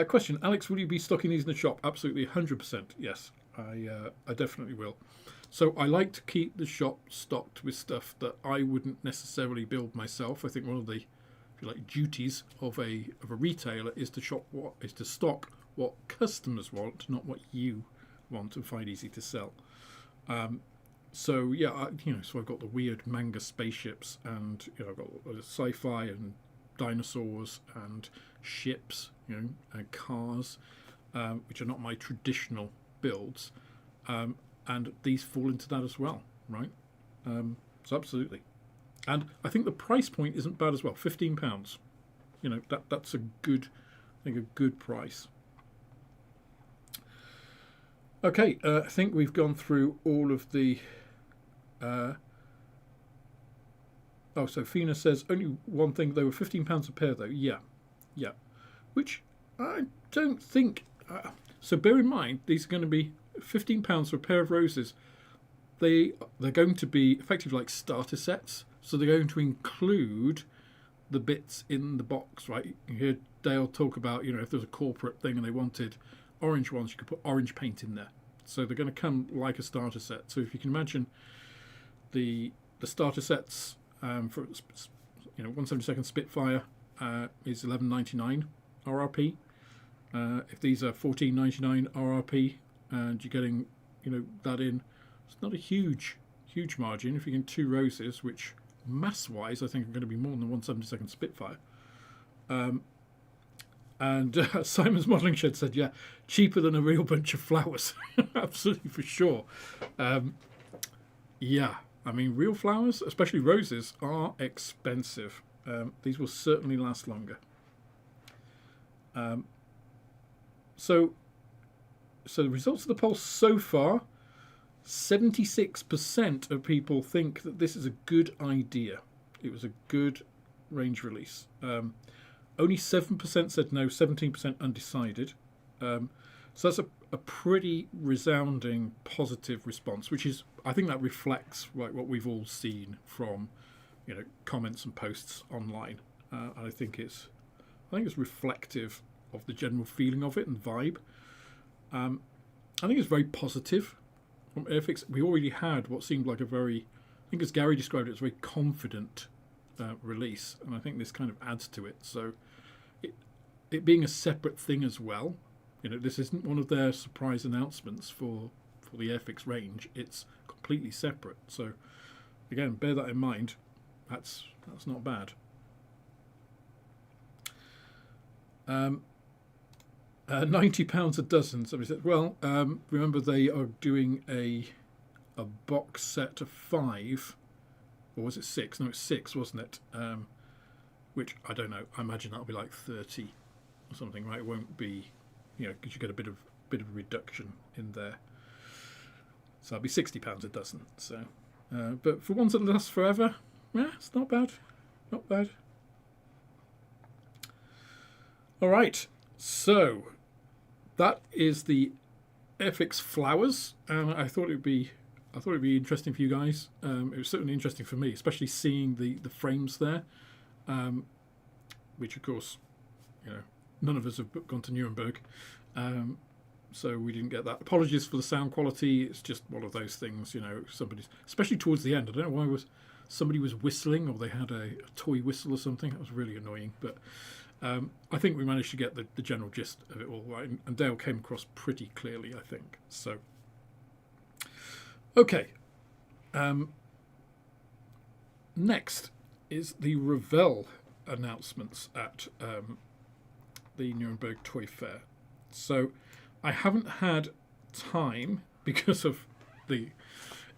Question, Alex, will you be stocking these in the shop? Absolutely, 100%. Yes, I definitely will. So I like to keep the shop stocked with stuff that I wouldn't necessarily build myself. I think one of the, if you like, duties of a retailer is to stock what customers want, not what you want and find easy to sell. So yeah, so I've got the weird manga spaceships, and I've got sci-fi and dinosaurs and ships, and cars, which are not my traditional builds, and these fall into that as well, right? So absolutely, and I think the price point isn't bad as well. £15, that's a good, I think, a good price. Okay, I think we've gone through all of the. So Fina says only one thing. They were £15 a pair, though. Yeah. Which I don't think. So bear in mind, these are going to be £15 for a pair of roses. They're going to be effectively like starter sets. So they're going to include the bits in the box, right? You hear Dale talk about, if there's a corporate thing and they wanted orange ones, you could put orange paint in there. So they're going to come like a starter set. So if you can imagine the starter sets for 1/72 Spitfire is $11.99 RRP. If these are $14.99 RRP and you're getting that in, it's not a huge margin. If you get 2 roses, which mass wise I think are going to be more than the 1/72 Spitfire. And Simon's Modelling Shed said, yeah, cheaper than a real bunch of flowers. Absolutely, for sure. Yeah, I mean, real flowers, especially roses, are expensive. These will certainly last longer. So the results of the poll so far, 76% of people think that this is a good idea. It was a good range release. Only 7% said no, 17% undecided. So that's a pretty resounding positive response, which is, I think that reflects what we've all seen from, comments and posts online. And I think it's reflective of the general feeling of it and vibe. I think it's very positive from Airfix. We already had what seemed like a very, I think as Gary described it, it's a very confident release, and I think this kind of adds to it. So it being a separate thing as well, this isn't one of their surprise announcements for the Airfix range. It's completely separate. So again, bear that in mind. That's not bad. £90 a dozen. Somebody said, well, remember they are doing a box set of 5, or was it 6? No, it's 6, wasn't it? Which I don't know. I imagine that'll be like 30 or something, right? It won't be, because you get a bit of reduction in there. So it'll be £60 a dozen. So, but for ones that last forever, yeah, it's not bad. Not bad. All right. So that is the Airfix Flowers, and I thought it'd be interesting for you guys. It was certainly interesting for me, especially seeing the frames there, which of course, none of us have gone to Nuremberg, so we didn't get that. Apologies for the sound quality. It's just one of those things, somebody's, especially towards the end. I don't know why somebody was whistling, or they had a toy whistle or something. That was really annoying, but I think we managed to get the general gist of it all right, and Dale came across pretty clearly, I think. So, okay. Next is the Revel announcements at the Nuremberg Toy Fair. So, I haven't had time because of the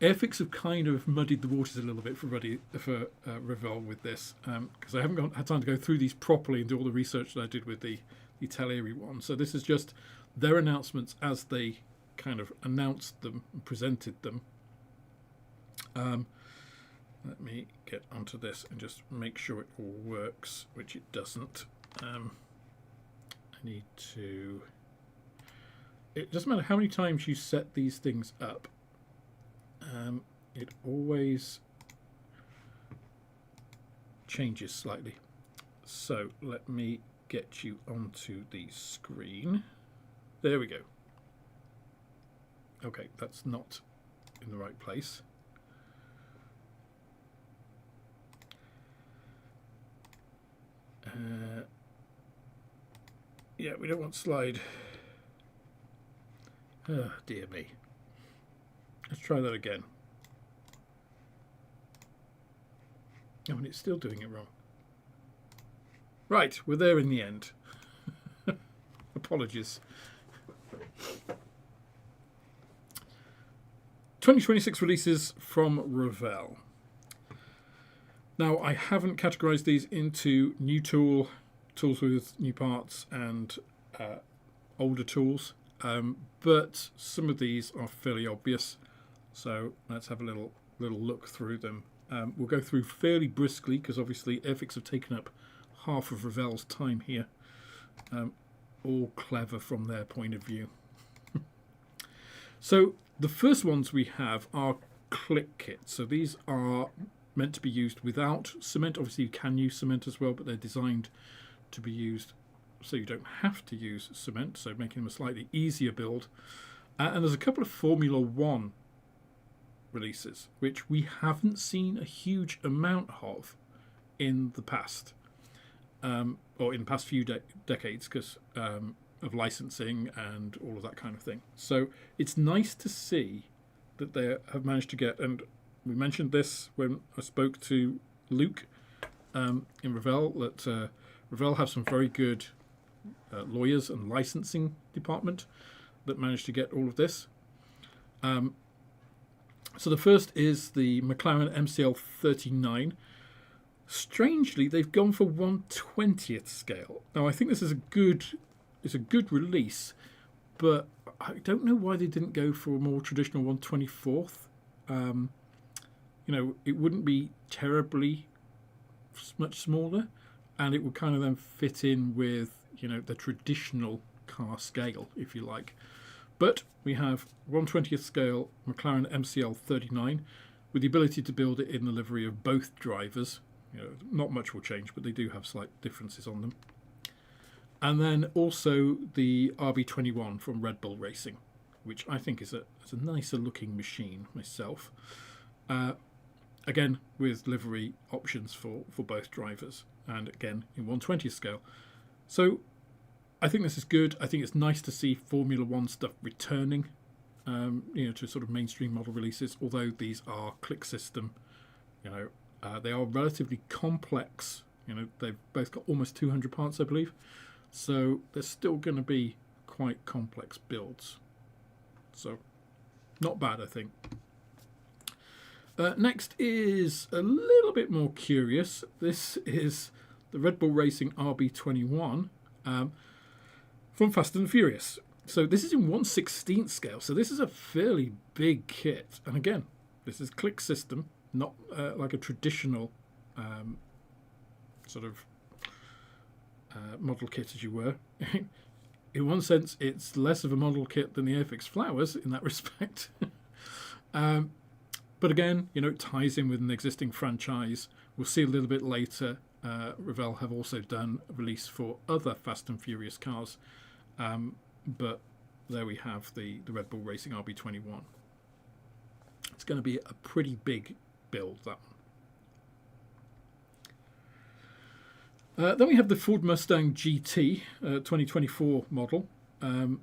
Airfix have kind of muddied the waters a little bit for Revel with this, because I haven't had time to go through these properly and do all the research that I did with the Italieri one. So this is just their announcements as they kind of announced them and presented them. Let me get onto this and just make sure it all works, which it doesn't. I need to... It doesn't matter how many times you set these things up. It always changes slightly. So let me get you onto the screen. There we go. Okay, that's not in the right place. Yeah, we don't want slide. Oh, dear me. Let's try that again. Oh, and it's still doing it wrong. Right, we're there in the end. Apologies. 2026 releases from Revell. Now, I haven't categorized these into new tools with new parts, and older tools, but some of these are fairly obvious. So let's have a little look through them. We'll go through fairly briskly because obviously Airfix have taken up half of Revell's time here. All clever from their point of view. So the first ones we have are click kits. So these are meant to be used without cement. Obviously you can use cement as well, but they're designed to be used so you don't have to use cement, so making them a slightly easier build. And there's a couple of Formula One releases, which we haven't seen a huge amount of in the past, or in the past few decades, because of licensing and all of that kind of thing. So it's nice to see that they have managed to get, and we mentioned this when I spoke to Luke in Revel, that Revel have some very good lawyers and licensing department that managed to get all of this. So the first is the McLaren MCL 39. Strangely, they've gone for 1/20th scale. Now I think this is a good release, but I don't know why they didn't go for a more traditional 1/24th. It wouldn't be terribly much smaller, and it would kind of then fit in with the traditional car scale, if you like. But we have 1/20th scale McLaren MCL 39 with the ability to build it in the livery of both drivers. Not much will change, but they do have slight differences on them. And then also the RB21 from Red Bull Racing, which I think is a nicer looking machine myself. Again, with livery options for both drivers, and again in 1/20th scale. So I think this is good. I think it's nice to see Formula One stuff returning, to sort of mainstream model releases. Although these are click system, they are relatively complex. They've both got almost 200 parts, I believe. So there's still going to be quite complex builds. So, not bad, I think. Next is a little bit more curious. This is the Red Bull Racing RB21 from Fast and Furious. So this is in 1/16 scale. So this is a fairly big kit. And again, this is click system, not like a traditional sort of model kit, as you were. In one sense, it's less of a model kit than the Airfix Flowers in that respect. But again, you know, it ties in with an existing franchise. We'll see a little bit later. Revell have also done a release for other Fast and Furious cars. But there we have the Red Bull Racing RB21. It's going to be a pretty big build, that one. Then we have the Ford Mustang GT 2024 model. The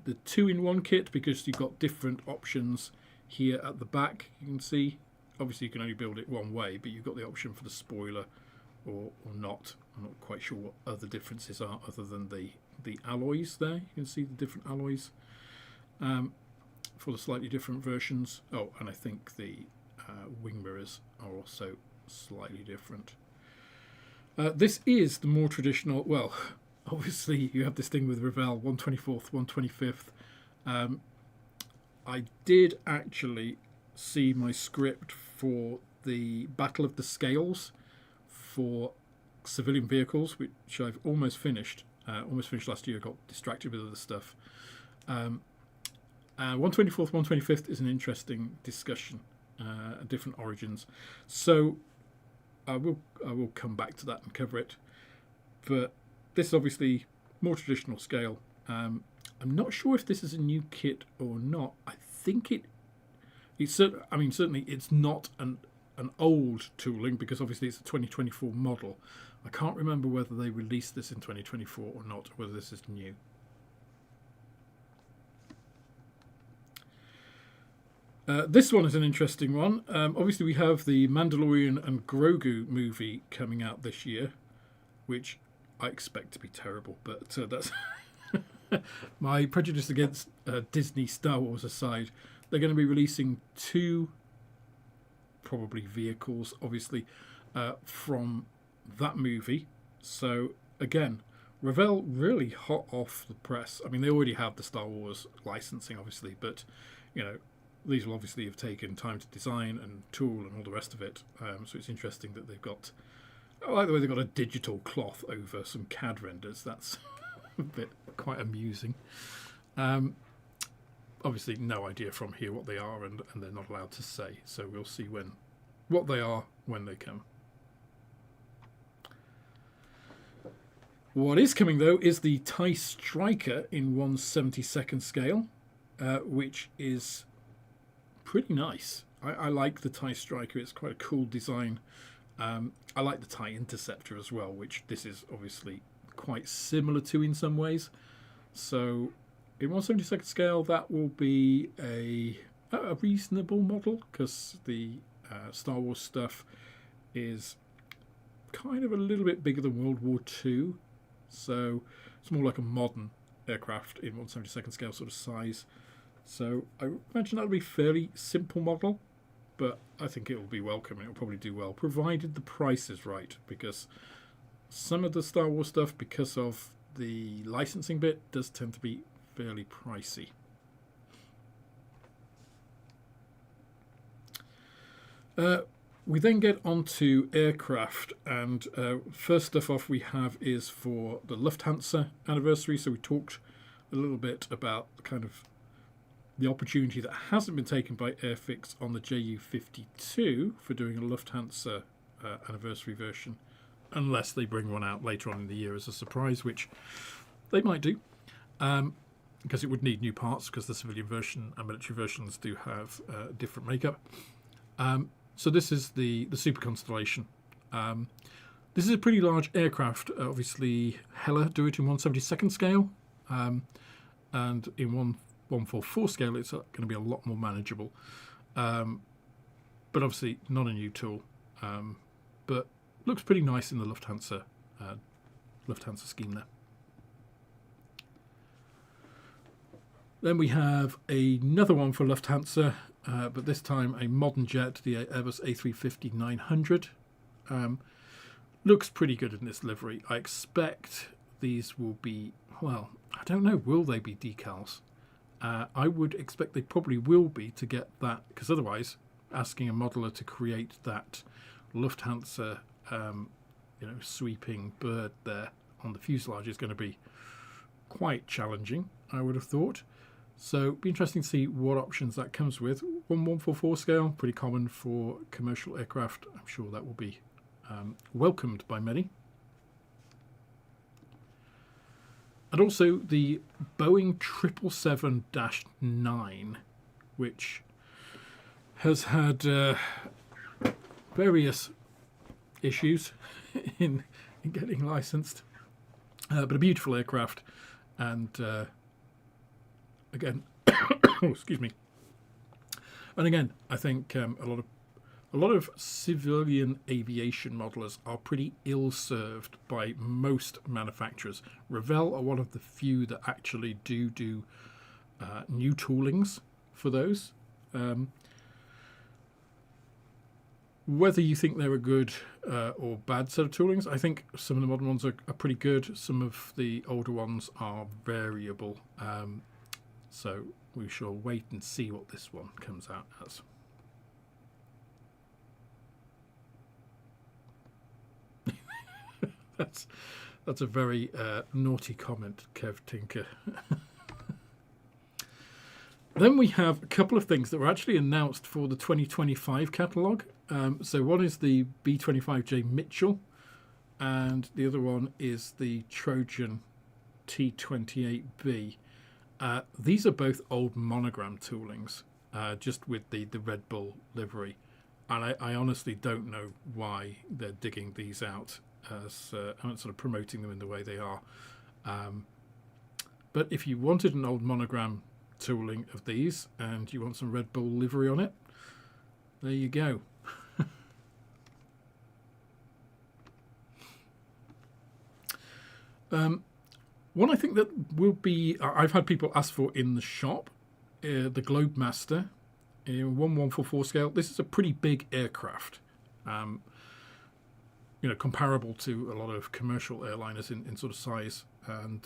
2-in-1 kit, because you've got different options here at the back. You can see, obviously you can only build it one way, but you've got the option for the spoiler or not. I'm not quite sure what other differences are other than the alloys there. You can see the different alloys for the slightly different versions. Oh, and I think the wing mirrors are also slightly different. This is the more traditional, well, obviously you have this thing with Revell, 1/24th, 1/25th. I did actually see my script for the Battle of the Scales for civilian vehicles, which I've almost finished. Almost finished last year, got distracted with other stuff. 1/24th, 1/25th is an interesting discussion, different origins. So I will come back to that and cover it. But this is obviously more traditional scale. I'm not sure if this is a new kit or not. I think certainly it's not an old tooling, because obviously it's a 2024 model. I can't remember whether they released this in 2024 or not, whether this is new. This one is an interesting one. Obviously we have the Mandalorian and Grogu movie coming out this year, which I expect to be terrible, but that's my prejudice against Disney Star Wars aside. They're going to be releasing 2 probably vehicles, obviously, from that movie. So again, Revell really hot off the press. I mean, they already have the Star Wars licensing, obviously, but you know, these will obviously have taken time to design and tool and all the rest of it. So it's interesting that they've got, I like the way they've got a digital cloth over some CAD renders. That's a bit quite amusing. Obviously no idea from here what they are, and they're not allowed to say. So we'll see what they are when they come. What is coming, though, is the TIE Striker in 1/72nd scale, which is pretty nice. I like the TIE Striker. It's quite a cool design. I like the TIE Interceptor as well, which this is obviously quite similar to in some ways. So in 1/72nd scale, that will be a reasonable model, because the Star Wars stuff is kind of a little bit bigger than World War II. So it's more like a modern aircraft in 1/72nd scale sort of size. So I imagine that'll be a fairly simple model, but I think it will be welcome and it will probably do well, provided the price is right, because some of the Star Wars stuff, because of the licensing bit, does tend to be fairly pricey. We then get onto aircraft, and first stuff off we have is for the Lufthansa anniversary. So we talked a little bit about kind of the opportunity that hasn't been taken by Airfix on the JU52 for doing a Lufthansa anniversary version, unless they bring one out later on in the year as a surprise, which they might do, because it would need new parts, because the civilian version and military versions do have different makeup. So this is the Super Constellation. This is a pretty large aircraft. Obviously, Hella do it in 1/72nd scale, and in 1/44 scale, it's going to be a lot more manageable. But obviously, not a new tool. But looks pretty nice in the Lufthansa scheme there. Then we have another one for Lufthansa, but this time a modern jet, the Airbus A350-900. Looks pretty good in this livery. I expect these will be, well, I don't know, will they be decals? I would expect they probably will be to get that, because otherwise asking a modeler to create that Lufthansa sweeping bird there on the fuselage is going to be quite challenging, I would have thought. So it'd be interesting to see what options that comes with. 1144 scale, pretty common for commercial aircraft. I'm sure that will be welcomed by many. And also the Boeing 777-9, which has had various issues in getting licensed, but a beautiful aircraft, and again, excuse me. And again, I think a lot of civilian aviation modelers are pretty ill-served by most manufacturers. Revell are one of the few that actually do new toolings for those. Whether you think they're a good or bad set of toolings, I think some of the modern ones are pretty good. Some of the older ones are variable. So we shall wait and see what this one comes out as. That's a very naughty comment, Kev Tinker. Then we have a couple of things that were actually announced for the 2025 catalogue. So one is the B-25J Mitchell, and the other one is the Trojan T-28B. These are both old monogram toolings, just with the Red Bull livery. And I honestly don't know why they're digging these out as and sort of promoting them in the way they are. But if you wanted an old monogram tooling of these and you want some Red Bull livery on it, there you go. One I think that will be, I've had people ask for in the shop, the Globemaster in 1144 scale. This is a pretty big aircraft, comparable to a lot of commercial airliners in sort of size. And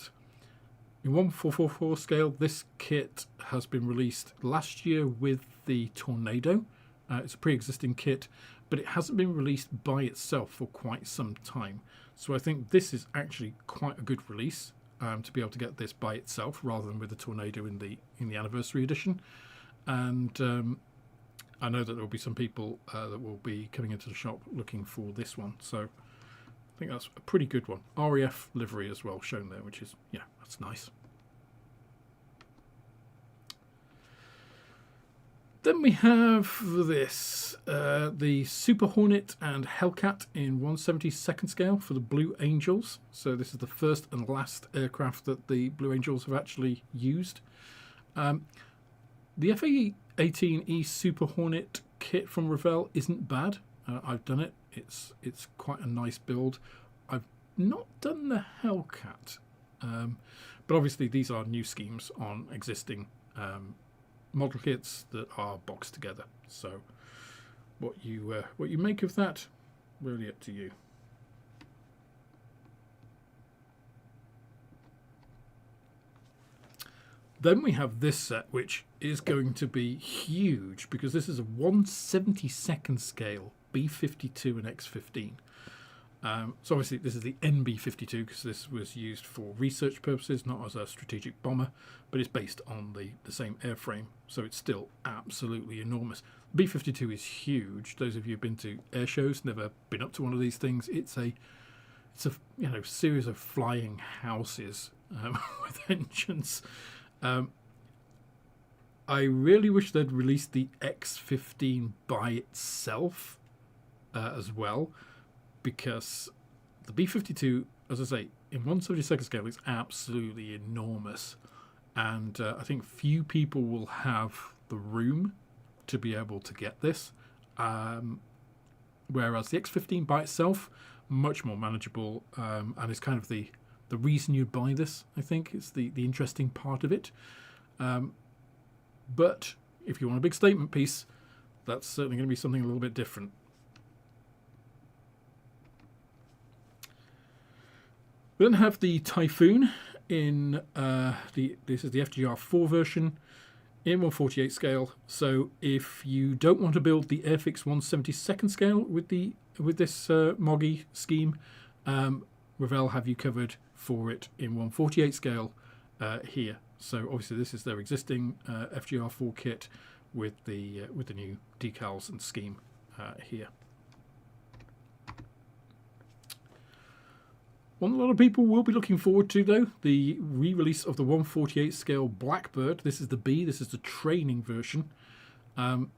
in 1444 scale, this kit has been released last year with the Tornado. It's a pre-existing kit, but it hasn't been released by itself for quite some time. So I think this is actually quite a good release to be able to get this by itself rather than with the Tornado in the anniversary edition. And I know that there will be some people that will be coming into the shop looking for this one. So I think that's a pretty good one. RAF livery as well shown there, which is, yeah, that's nice. Then we have this, the Super Hornet and Hellcat in 1/72nd scale for the Blue Angels. So this is the first and last aircraft that the Blue Angels have actually used. The FA-18E Super Hornet kit from Revell isn't bad. I've done it. It's quite a nice build. I've not done the Hellcat, but obviously these are new schemes on existing model kits that are boxed together. So what you make of that, really up to you. Then we have this set, which is going to be huge because this is a 1/72nd scale B-52 and X-15. So obviously this is the NB-52 because this was used for research purposes, not as a strategic bomber, but it's based on the same airframe, so it's still absolutely enormous. B-52 is huge. Those of you who've been to air shows, never been up to one of these things, it's a series of flying houses with engines. I really wish they'd released the X-15 by itself as well, because the B-52, as I say, in 1/72nd scale is absolutely enormous, and I think few people will have the room to be able to get this, whereas the X-15 by itself, much more manageable, and is kind of the reason you'd buy this. I think is the interesting part of it. But if you want a big statement piece, that's certainly going to be something a little bit different. We then have the Typhoon in this is the FGR4 version in 1/48 scale. So if you don't want to build the Airfix 1/72 scale with this Moggy scheme, Revell have you covered for it in 1/48 scale here. So obviously this is their existing FGR4 kit with the new decals and scheme here. One a lot of people will be looking forward to, though, the re-release of the 1/48 scale Blackbird. This is the B, this is the training version. To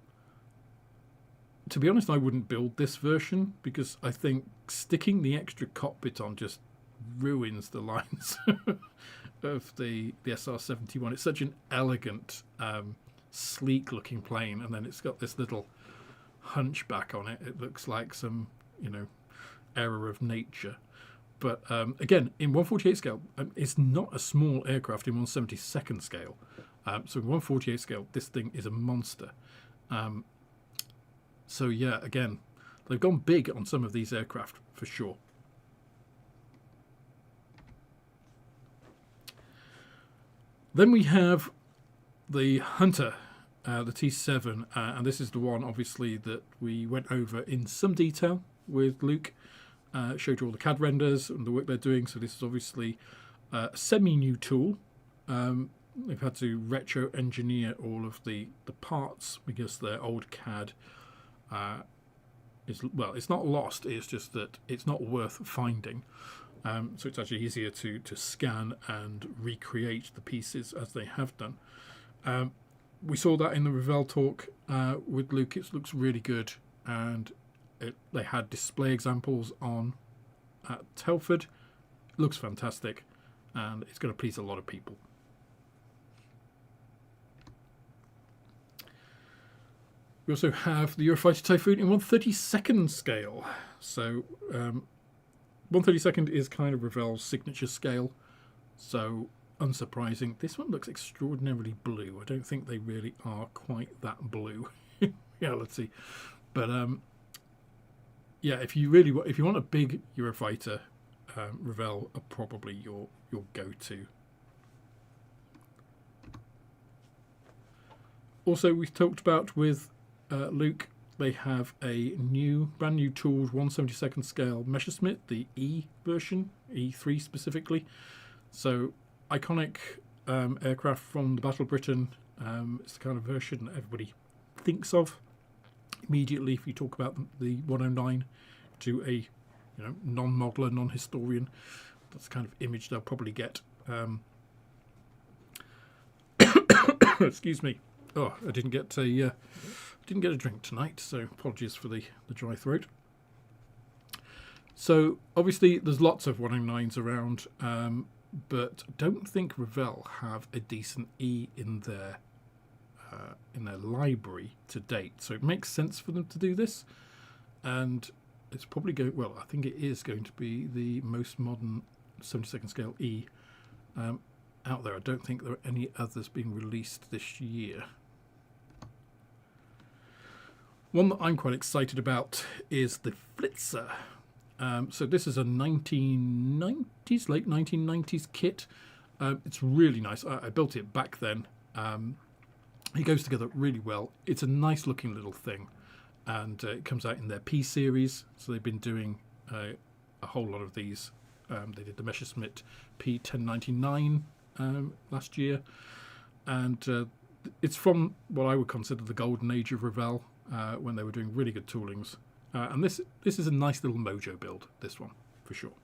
be honest, I wouldn't build this version because I think sticking the extra cockpit on just ruins the lines of the SR-71. It's such an elegant, sleek looking plane, and then it's got this little hunchback on it. It looks like some, error of nature. But again, in 1/48 scale, it's not a small aircraft in 1/72 scale. So in 1/48 scale, this thing is a monster. So yeah, again, they've gone big on some of these aircraft for sure. Then we have the Hunter, the T7, and this is the one, obviously, that we went over in some detail with Luke. Showed you all the CAD renders and the work they're doing. So this is obviously a semi-new tool. They've had to retro-engineer all of the parts because their old CAD it's not lost. It's just that it's not worth finding. So it's actually easier to scan and recreate the pieces as they have done. We saw that in the Revel talk with Luke. It looks really good, and they had display examples on at Telford. It looks fantastic, and it's going to please a lot of people. We also have the Eurofighter Typhoon in 1/32 scale. So 1/32 is kind of Revell's signature scale, so unsurprising. This one looks extraordinarily blue. I don't think they really are quite that blue in reality, but yeah, if you want a big Eurofighter, Revell are probably your go-to. Also, we've talked about with Luke, they have a brand new tooled 1/72 scale Messerschmitt, the E version, E3 specifically. So iconic aircraft from the Battle of Britain. It's the kind of version that everybody thinks of immediately if you talk about the 109 to a non-modeler, non-historian. That's the kind of image they'll probably get. Excuse me. Oh, I didn't get a drink tonight, so apologies for the dry throat. So obviously there's lots of 109s around, but I don't think Revell have a decent E in their library to date. So it makes sense for them to do this, and it's probably I think it is going to be the most modern 72nd scale E out there. I don't think there are any others being released this year. One that I'm quite excited about is the Flitzer. So this is a 1990s, late 1990s kit. It's really nice. I built it back then. It goes together really well. It's a nice looking little thing, and it comes out in their P series. So they've been doing a whole lot of these. They did the Messerschmitt P1099 last year, and it's from what I would consider the golden age of Revell, when they were doing really good toolings. And this is a nice little mojo build, this one, for sure.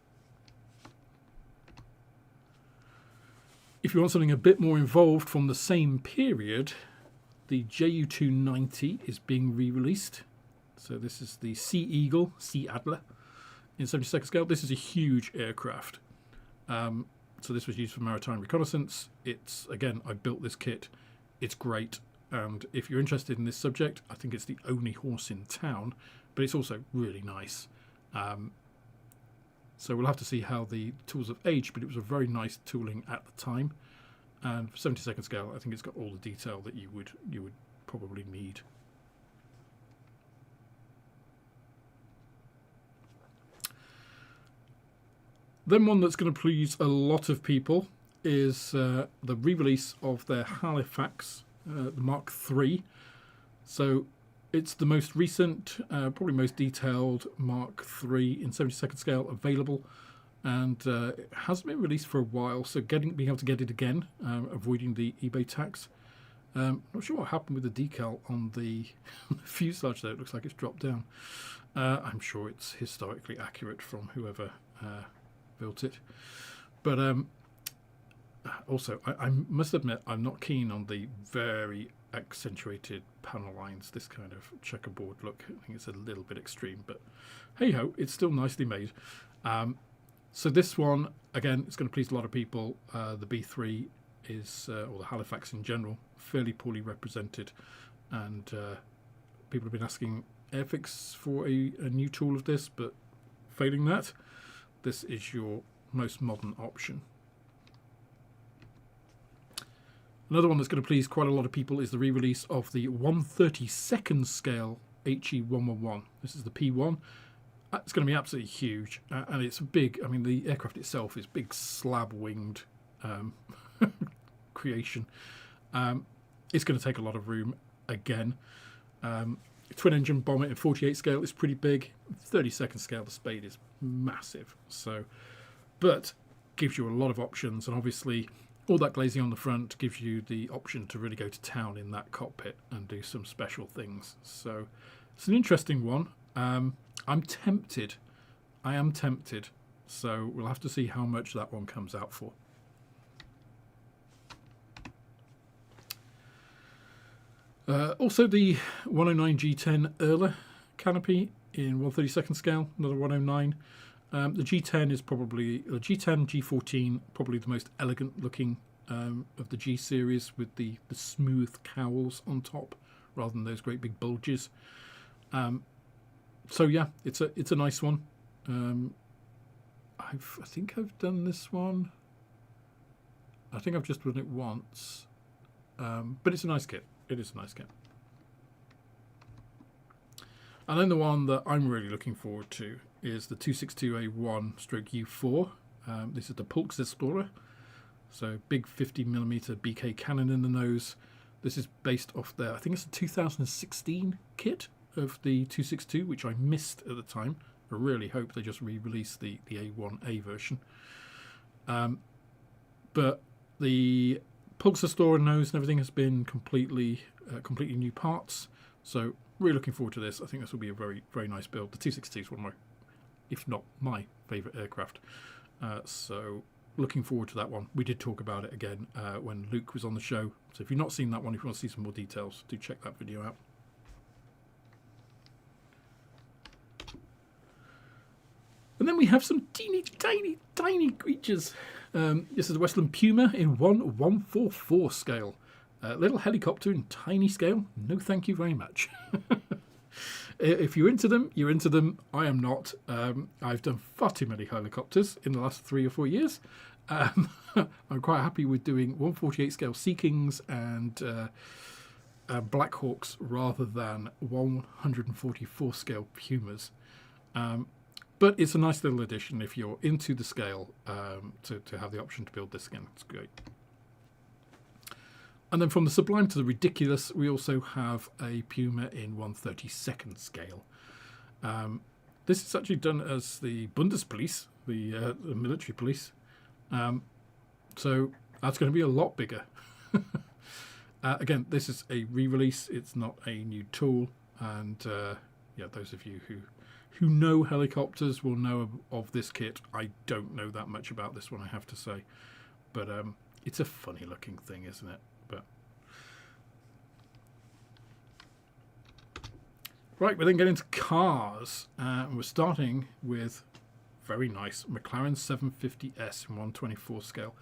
If you want something a bit more involved from the same period, the JU-290 is being re-released. So this is the Sea Eagle, Sea Adler, in 72nd scale. This is a huge aircraft. So this was used for maritime reconnaissance. It's, again, I built this kit. It's great. And if you're interested in this subject, I think it's the only horse in town, but it's also really nice. So we'll have to see how the tools have aged, but it was a very nice tooling at the time. and for 72nd scale, I think it's got all the detail that you would probably need. Then one that's going to please a lot of people is the re-release of their Halifax, the Mark III. So it's the most recent, probably most detailed Mark III in 72nd scale available, and it hasn't been released for a while. So being able to get it again, avoiding the eBay tax. Not sure what happened with the decal on the fuselage though. It looks like it's dropped down. I'm sure it's historically accurate from whoever built it, but also I must admit I'm not keen on the very accentuated panel lines, this kind of checkerboard look. I think it's a little bit extreme, but hey ho, it's still nicely made. So this one, again, it's going to please a lot of people. The B3 is, or the Halifax in general, fairly poorly represented, and people have been asking Airfix for a new tool of this, but failing that, this is your most modern option. Another one that's going to please quite a lot of people is the re-release of the 1/32nd scale HE111. This is the P1. It's going to be absolutely huge, and it's big. I mean, the aircraft itself is big slab-winged creation. It's going to take a lot of room again. Twin-engine bomber in 48 scale is pretty big. 32nd scale, the Spade is massive. So, but gives you a lot of options, and obviously all that glazing on the front gives you the option to really go to town in that cockpit and do some special things. So it's an interesting one. I'm tempted. I am tempted. So we'll have to see how much that one comes out for. Also the 109 G10 Erla canopy in 1/32nd scale, another 109. The G10 is probably, the G10, G14, probably the most elegant looking of the G series, with the smooth cowls on top rather than those great big bulges. So yeah, it's a nice one. I think I've done this one. I think I've just done it once, but it's a nice kit. It is a nice kit. And then the one that I'm really looking forward to is the 262A1/U4. This is the Pulse Explorer. So big 50mm BK cannon in the nose. This is based off their, I think it's a 2016 kit of the 262, which I missed at the time. I really hope they just re-release the A1A version. But the Pulse Explorer nose and everything has been completely new parts. So really looking forward to this. I think this will be a very, very nice build. The 262 is one of my, if not my favourite aircraft. So looking forward to that one. We did talk about it again when Luke was on the show. So if you've not seen that one, if you want to see some more details, do check that video out. And then we have some teeny, tiny, tiny creatures. This is the Westland Puma in 1/144 scale. Little helicopter in tiny scale. No, thank you very much. If you're into them, you're into them. I am not. I've done far too many helicopters in the last 3 or 4 years. I'm quite happy with doing 1/48 scale Sea Kings and Black Hawks rather than 144 scale Pumas. But it's a nice little addition if you're into the scale to have the option to build this again. It's great. And then from the sublime to the ridiculous, we also have a Puma in 1/32nd scale. This is actually done as the Bundespolice, the military police. So that's going to be a lot bigger. Again, this is a re-release. It's not a new tool. And yeah, those of you who know helicopters will know of this kit. I don't know that much about this one, I have to say. But it's a funny looking thing, isn't it? But right, we then get into cars. And we're starting with very nice McLaren 750S in 1/24 scale.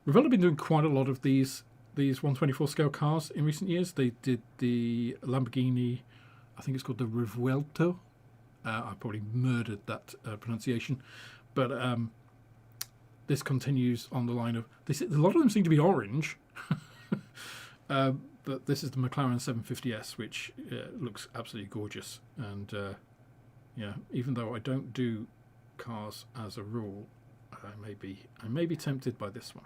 Revel have been doing quite a lot of these 1/24 scale cars in recent years. They did the Lamborghini, I think it's called the Revuelto. I probably murdered that pronunciation, but this continues on the line of this. A lot of them seem to be orange, but this is the McLaren 750S, which looks absolutely gorgeous. And yeah, even though I don't do cars as a rule, I may be tempted by this one.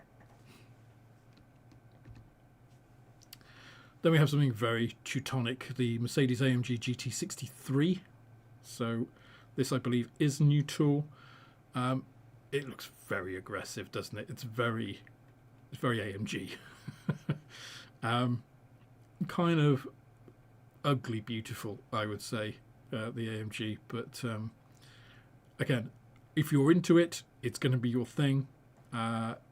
Then we have something very Teutonic, the Mercedes-AMG GT63. So this, I believe, is a new tool. It looks very aggressive, doesn't it? It's very AMG. Kind of ugly beautiful, I would say, the AMG. But again, if you're into it, it's going to be your thing.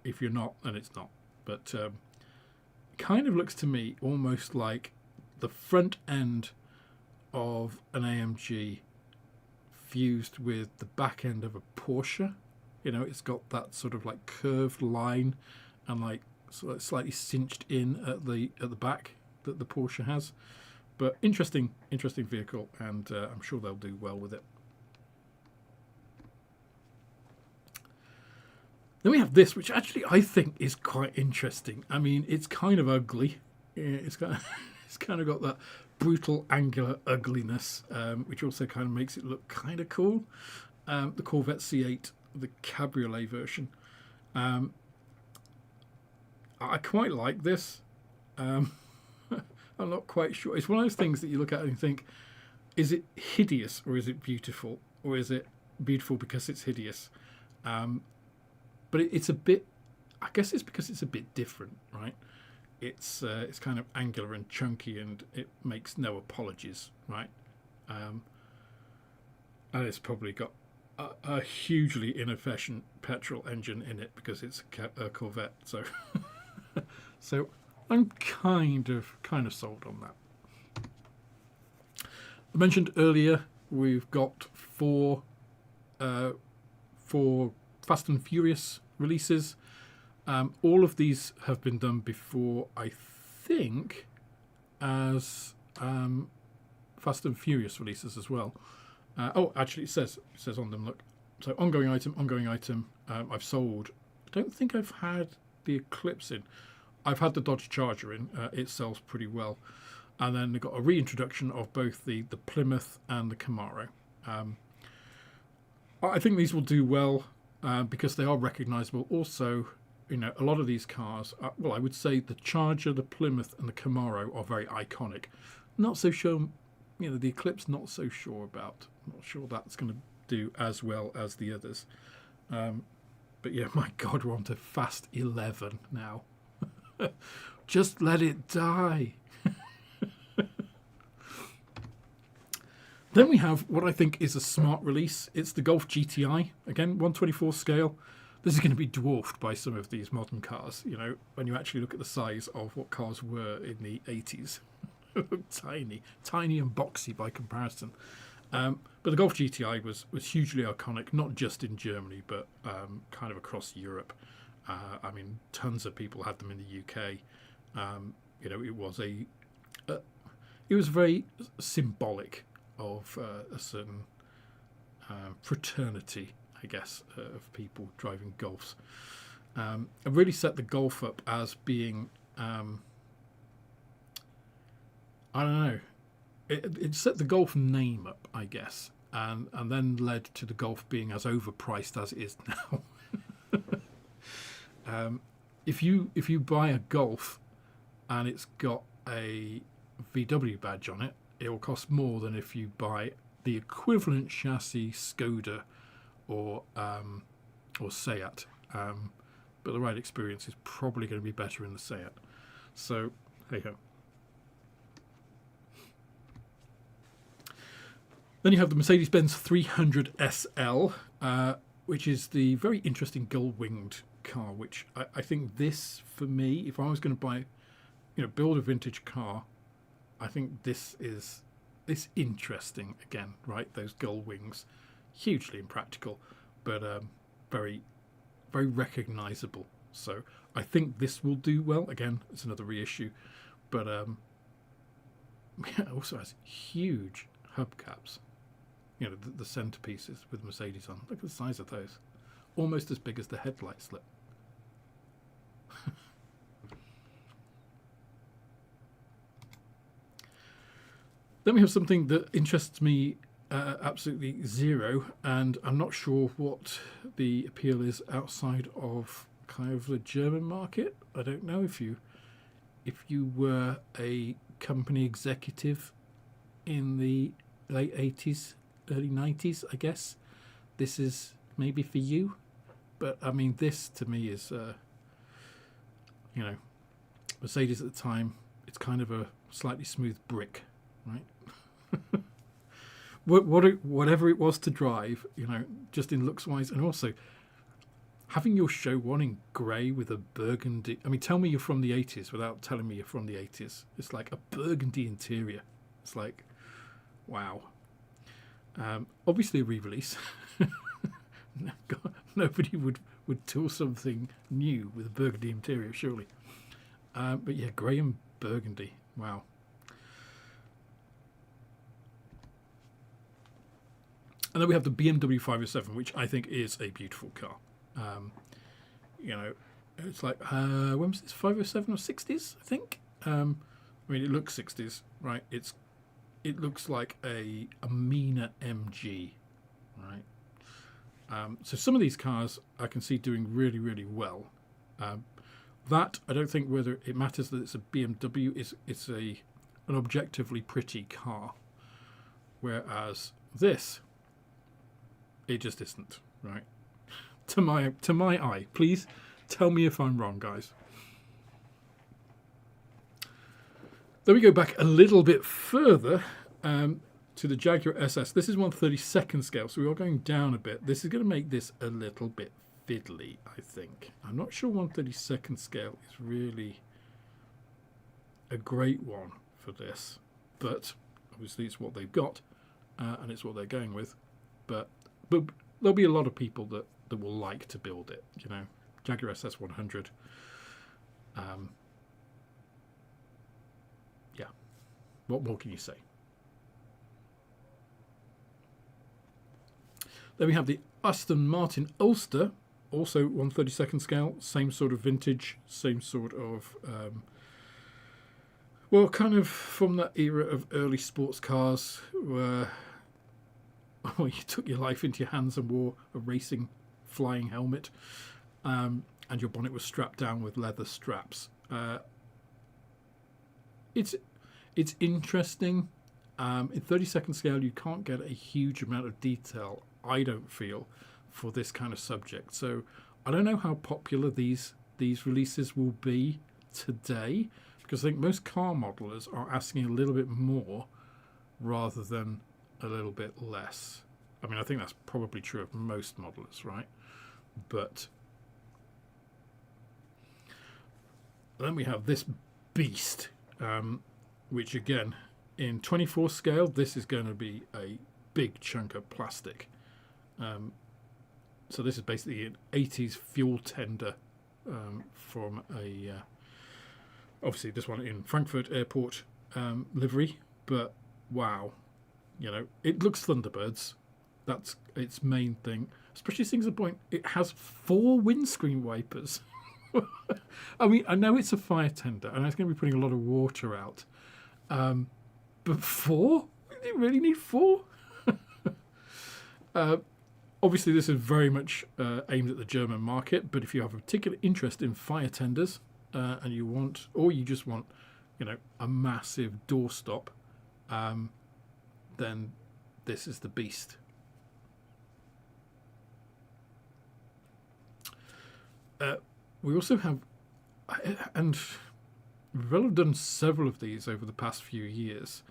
If you're not, then it's not. But kind of looks to me almost like the front end of an AMG fused with the back end of a Porsche. You know, it's got that sort of like curved line and like slightly cinched in at the back that the Porsche has. But interesting vehicle, and I'm sure they'll do well with it. Then we have this, which actually I think is quite interesting. I mean, it's kind of ugly. It's kind of got that brutal angular ugliness, which also kind of makes it look kind of cool. The Corvette C8, the cabriolet version. I quite like this. I'm not quite sure. It's one of those things that you look at and you think, is it hideous or is it beautiful? Or is it beautiful because it's hideous? But it's a bit, I guess it's because it's a bit different, right? It's kind of angular and chunky, and it makes no apologies, right? And it's probably got a hugely inefficient petrol engine in it because it's a Corvette. So, so I'm kind of sold on that. I mentioned earlier we've got four Fast and Furious releases. All of these have been done before, I think, as Fast and Furious releases as well. Oh, actually, it says on them. Look, so ongoing item. I've sold. I don't think I've had the Eclipse in. I've had the Dodge Charger in. It sells pretty well. And then they've got a reintroduction of both the Plymouth and the Camaro. I think these will do well because they are recognisable. Also, you know, a lot of these cars, well, I would say the Charger, the Plymouth and the Camaro are very iconic. Not so sure, you know, the Eclipse, not so sure about. Not sure that's going to do as well as the others. But yeah, my God, we're on to Fast 11 now. Just let it die. Then we have what I think is a smart release. It's the Golf GTI. Again, 124 scale. This is going to be dwarfed by some of these modern cars. You know, when you actually look at the size of what cars were in the 80s. Tiny and boxy by comparison. But the Golf GTI was hugely iconic, not just in Germany, but kind of across Europe. I mean, tons of people had them in the UK. You know, it was very symbolic of a certain fraternity, I guess, of people driving Golfs. And really set the Golf up as being, I don't know, it set the Golf name up, I guess, and then led to the Golf being as overpriced as it is now. If you buy a Golf and it's got a VW badge on it, it will cost more than if you buy the equivalent chassis Skoda or Seat. But the ride experience is probably going to be better in the Seat. So, hey ho. Then you have the Mercedes-Benz 300 SL, which is the very interesting gull-winged car, which I think this, for me, if I was going to buy, build a vintage car, I think this is interesting again, right? Those gull wings, hugely impractical, but very, very recognisable. So I think this will do well. Again, it's another reissue, but it also has huge hubcaps. The centerpieces with Mercedes on. Look at the size of those. almost as big as the headlight slit. Then we have something that interests me absolutely zero, and I'm not sure what the appeal is outside of kind of the German market. I don't know if you were a company executive in the late 80s, early 90s, I guess this is maybe for you. But I mean, this to me is, Mercedes at the time, it's kind of a slightly smooth brick, right? Whatever it was to drive, just in looks wise, and also having your show one in grey with a burgundy. I mean, tell me you're from the 80s without telling me you're from the 80s. It's like a burgundy interior. It's like, wow. Obviously a re-release. Nobody would tool something new with a burgundy interior, surely. But yeah, grey and burgundy. Wow. And then we have the BMW 507, which I think is a beautiful car. It's like, when was this, 507 or 60s, I think? I mean, it looks 60s, right? It looks like a meaner MG, right? So some of these cars I can see doing really, really well. That, I don't think whether it matters that it's a BMW, it's an objectively pretty car. Whereas this, it just isn't, right? To my eye. Please tell me if I'm wrong, guys. Then we go back a little bit further to the Jaguar SS. This is 1/32nd scale, so we are going down a bit. This is going to make this a little bit fiddly, I think. I'm not sure 1/32nd scale is really a great one for this, but obviously it's what they've got, and it's what they're going with. But there'll be a lot of people that will like to build it, Jaguar SS 100. Yeah. What more can you say? Then we have the Aston Martin Ulster, also 1/32nd scale, same sort of vintage, same sort of, kind of from that era of early sports cars where you took your life into your hands and wore a racing flying helmet, and your bonnet was strapped down with leather straps. It's interesting. In 32nd scale, you can't get a huge amount of detail, I don't feel, for this kind of subject. So I don't know how popular these releases will be today, because I think most car modelers are asking a little bit more rather than a little bit less. I mean, I think that's probably true of most modelers, right? But then we have this beast, which again, in 24 scale, this is going to be a big chunk of plastic. So this is basically an 80s fuel tender from a, obviously this one in Frankfurt Airport livery, but wow. It looks Thunderbirds. That's its main thing. Especially things at the point, it has 4 windscreen wipers. I mean, I know it's a fire tender, and it's going to be putting a lot of water out. But 4? Do you really need 4? Obviously, this is very much aimed at the German market, but if you have a particular interest in fire tenders, and you just want, a massive doorstop, then this is the beast. We also have, and Revel have done several of these over the past few years,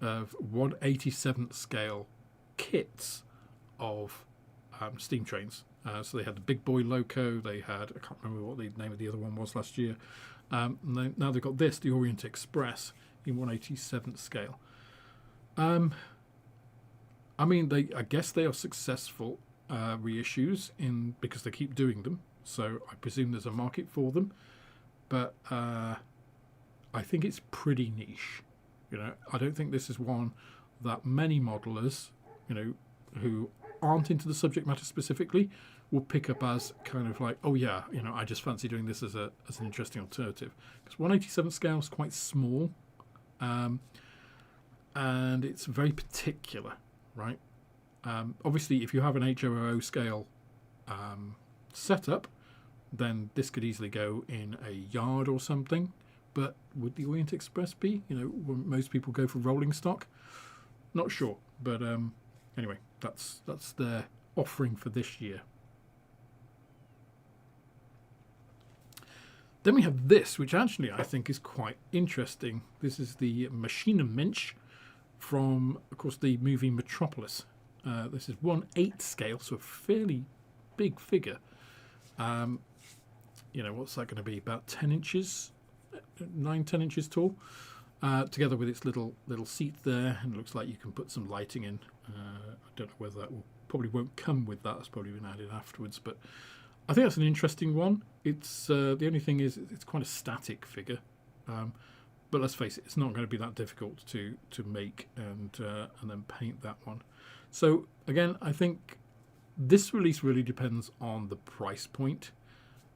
of 1/87th scale kits of steam trains. So they had the Big Boy Loco, they had, I can't remember what the name of the other one was last year. Now they've got this, the Orient Express, in 1/87th scale. I mean, I guess they are successful reissues because they keep doing them. So I presume there's a market for them. But I think it's pretty niche. I don't think this is one that many modelers, who aren't into the subject matter specifically will pick up as kind of like, oh yeah, I just fancy doing this as an interesting alternative. Because 1/87 scale is quite small, and it's very particular, right? Obviously, if you have an HOO scale setup, then this could easily go in a yard or something. But would the Orient Express be? Will most people go for rolling stock? Not sure. But anyway, that's their offering for this year. Then we have this, which actually I think is quite interesting. This is the Maschinenmensch from, of course, the movie Metropolis. This is 1/8 scale, so a fairly big figure. What's that going to be? About 10 inches, 9-10 inches tall, together with its little seat there, and it looks like you can put some lighting in. I don't know whether that probably won't come with that. It's probably been added afterwards, but I think that's an interesting one. It's the only thing is it's quite a static figure, but let's face it, it's not going to be that difficult to make and then paint that one. So again, I think this release really depends on the price point.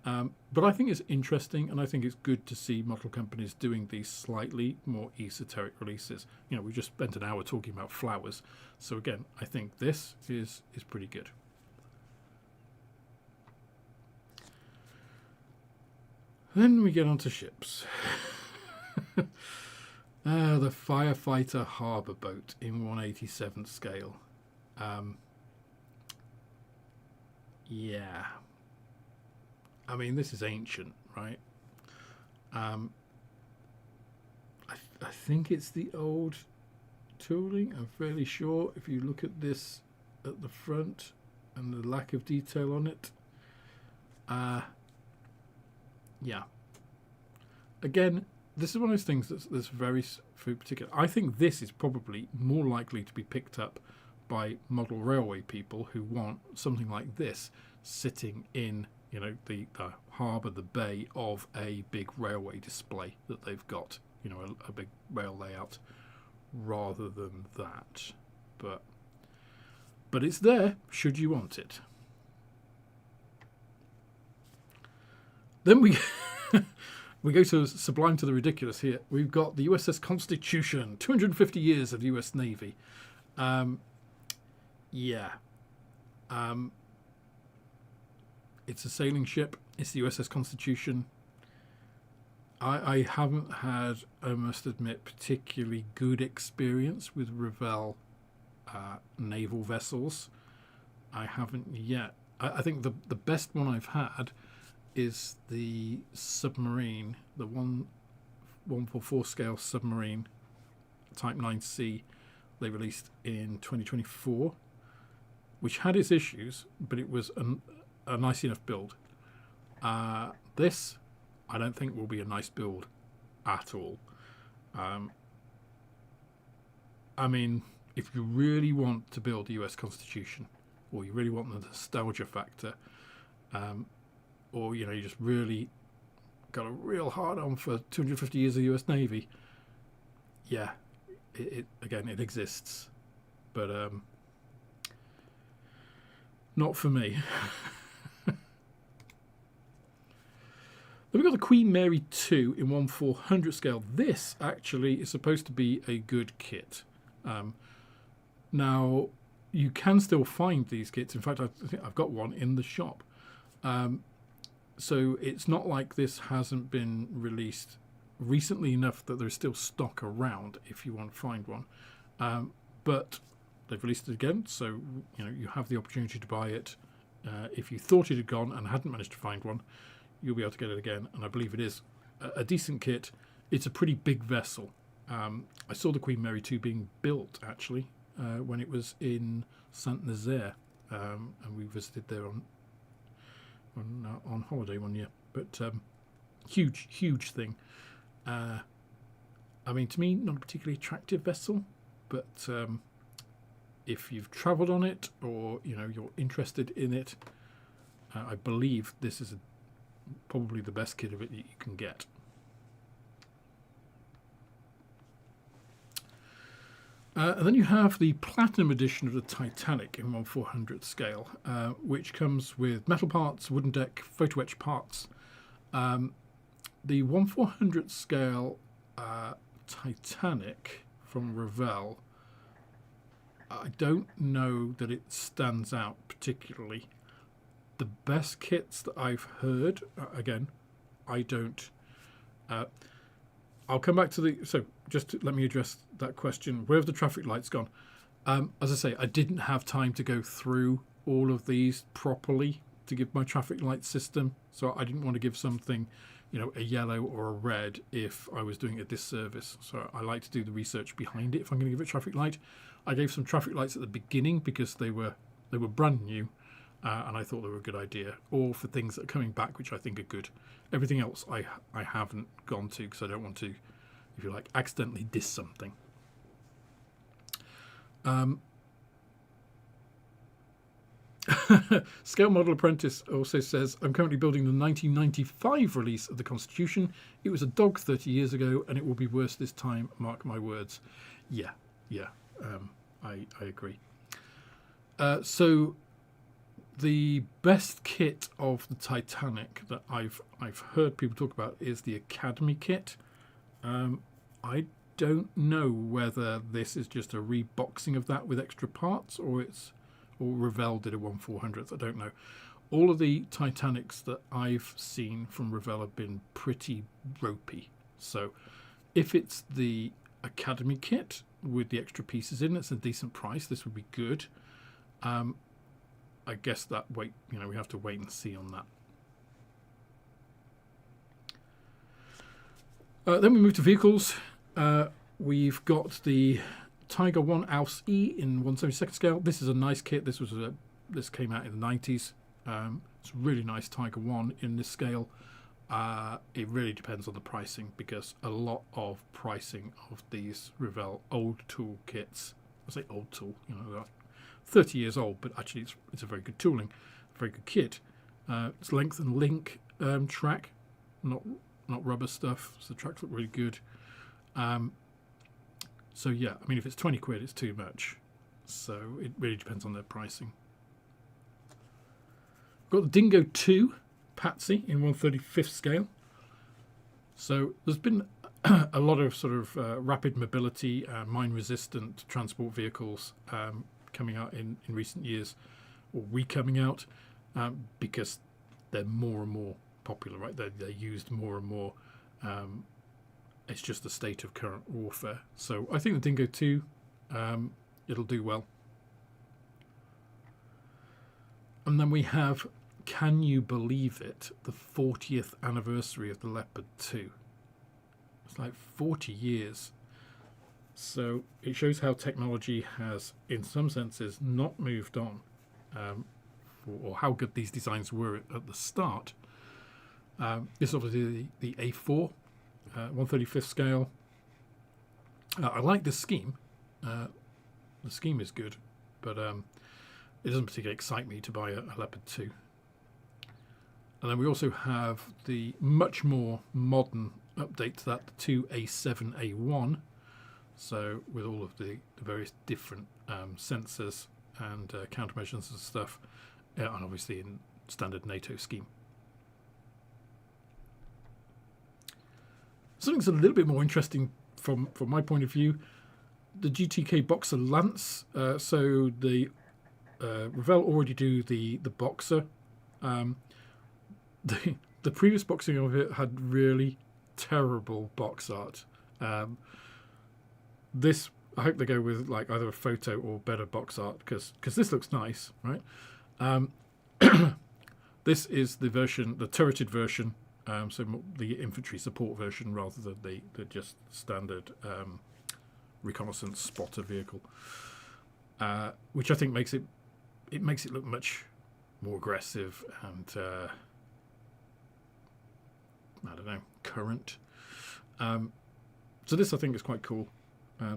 But I think it's interesting, and I think it's good to see model companies doing these slightly more esoteric releases. We just spent an hour talking about flowers. So again, I think this is pretty good. Then we get on to ships. The Firefighter Harbour Boat in 1/87 scale. Yeah. I mean, this is ancient, right? I think it's the old tooling. I'm fairly sure if you look at this at the front and the lack of detail on it. Yeah. Again, this is one of those things that's very particular. I think this is probably more likely to be picked up by model railway people who want something like this sitting in the harbour, the bay of a big railway display that they've got, a big rail layout, rather than that. But it's there should you want it. Then we go to sublime to the ridiculous here. We've got the USS Constitution, 250 years of US Navy. It's a sailing ship. It's the USS Constitution. I haven't had, I must admit, particularly good experience with Revell naval vessels. I haven't yet. I think the best one I've had is the submarine, the 144 scale submarine, Type 9C, they released in 2024, which had its issues, but it was a nice enough build. This, I don't think, will be a nice build at all. I mean, if you really want to build the US Constitution, or you really want the nostalgia factor, or you just really got a real hard on for 250 years of US Navy, yeah, it exists, but not for me. Then we've got the Queen Mary 2 in 1/400 scale. This actually is supposed to be a good kit. Now, you can still find these kits. In fact, I think I've got one in the shop. So it's not like this hasn't been released recently enough that there's still stock around if you want to find one. But they've released it again, so you have the opportunity to buy it. If you thought it had gone and hadn't managed to find one, you'll be able to get it again, and I believe it is a decent kit. It's a pretty big vessel. I saw the Queen Mary 2 being built, actually, when it was in Saint-Nazaire, and we visited there on holiday one year. But huge thing. I mean, to me, not a particularly attractive vessel, but if you've travelled on it or you're interested in it, I believe this is probably the best kit of it that you can get. And then you have the Platinum edition of the Titanic in 1/400 scale, which comes with metal parts, wooden deck, photo etch parts. The 1/400 scale Titanic from Revell, I don't know that it stands out particularly. The best kits that I've heard, again, I don't. I'll come back to the. So let me address that question. Where have the traffic lights gone? As I say, I didn't have time to go through all of these properly to give my traffic light system. So I didn't want to give something, a yellow or a red if I was doing a disservice. So I like to do the research behind it if I'm going to give it traffic light. I gave some traffic lights at the beginning because they were brand new. And I thought they were a good idea, or for things that are coming back, which I think are good. Everything else I haven't gone to because I don't want to, if you like, accidentally diss something. Scale Model Apprentice also says, I'm currently building the 1995 release of the Constitution. It was a dog 30 years ago, and it will be worse this time, mark my words. Yeah, I agree. So the best kit of the Titanic that I've heard people talk about is the Academy kit. I don't know whether this is just a reboxing of that with extra parts, or Revell did a 1/400th. I don't know. All of the Titanics that I've seen from Revell have been pretty ropey. So if it's the Academy kit with the extra pieces in, it's a decent price. This would be good. I guess that we have to wait and see on that. Then we move to vehicles. We've got the Tiger 1 Aus E in 1/72 scale. This is a nice kit. This came out in the 90s. It's a really nice Tiger 1 in this scale. It really depends on the pricing, because a lot of pricing of these Revell old tool kits, I say old tool, they're 30 years old, but actually it's a very good tooling, very good kit. It's length and link track, not rubber stuff, so the tracks look really good. So yeah, I mean, if it's 20 quid, it's too much. So it really depends on their pricing. We've got the Dingo 2 Patsy in 1/35 scale. So there's been a lot of sort of rapid mobility, mine-resistant transport vehicles coming out in recent years, or coming out, because they're more and more popular, right? They're used more and more. It's just the state of current warfare. So I think the Dingo 2, it'll do well. And then we have, can you believe it, the 40th anniversary of the Leopard 2. It's like 40 years. So it shows how technology has, in some senses, not moved on, or how good these designs were at the start. This is obviously the A4, 1/35 scale. I like the scheme. The scheme is good, but it doesn't particularly excite me to buy a Leopard 2. And then we also have the much more modern update to that, the 2A7A1. So with all of the various different sensors and countermeasures and stuff, and obviously in standard NATO scheme. Something that's a little bit more interesting from my point of view, the GTK Boxer Lance. So the Revell already do the Boxer. The previous boxing of it had really terrible box art. This, I hope they go with like either a photo or better box art, because this looks nice, right? This is the version, the turreted version, so the infantry support version rather than the just standard reconnaissance spotter vehicle, which I think makes it look much more aggressive and I don't know, current. So this I think is quite cool.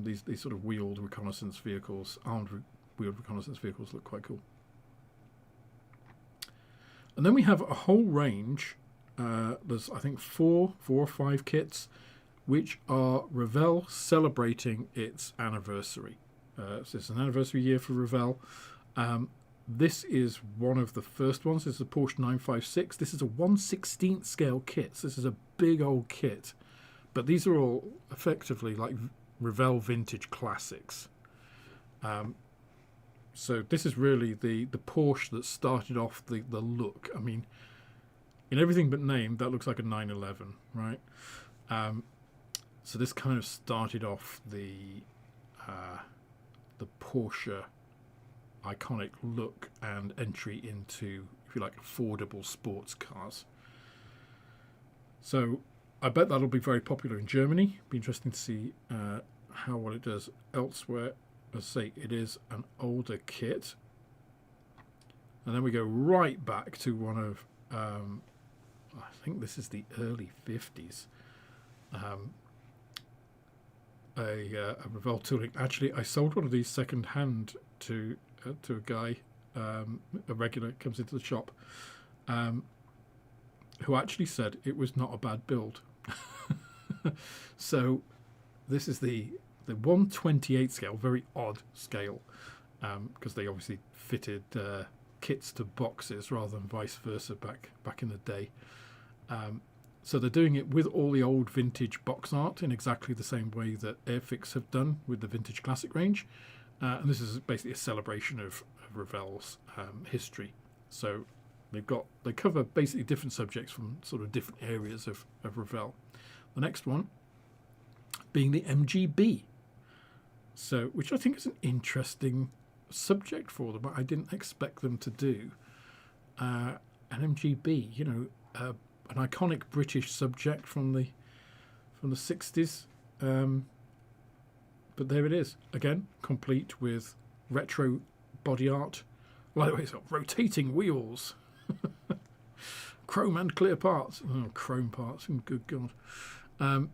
These sort of wheeled reconnaissance vehicles, armed wheeled reconnaissance vehicles look quite cool. And then we have a whole range. There's I think four or five kits, which are Revell celebrating its anniversary. So it's an anniversary year for Revell. This is one of the first ones. This is a Porsche 956. This is a 1/16th scale kit. So this is a big old kit. But these are all effectively like Revell vintage classics. So this is really the Porsche that started off the look. I mean, in everything but name, that looks like a 911, right? So this kind of started off the Porsche iconic look and entry into, if you like, affordable sports cars. So I bet that'll be very popular in Germany. Be interesting to see how well it does elsewhere. As I say, it is an older kit. And then we go right back to one of, I think this is the early 50s. A Revell tooling. Actually, I sold one of these second hand to a guy, a regular, comes into the shop, who actually said it was not a bad build. So this is the 1/28 scale, very odd scale, because they obviously fitted kits to boxes rather than vice versa back in the day. So they're doing it with all the old vintage box art in exactly the same way that Airfix have done with the vintage classic range. And this is basically a celebration of Revell's history. So they cover basically different subjects from sort of different areas of Revell. The next one being the MGB. So, which I think is an interesting subject for them. I didn't expect them to do an MGB. You know, an iconic British subject from the 60s. But there it is again, complete with retro body art. Like it's got rotating wheels, chrome and clear parts. Oh, chrome parts! Good God. And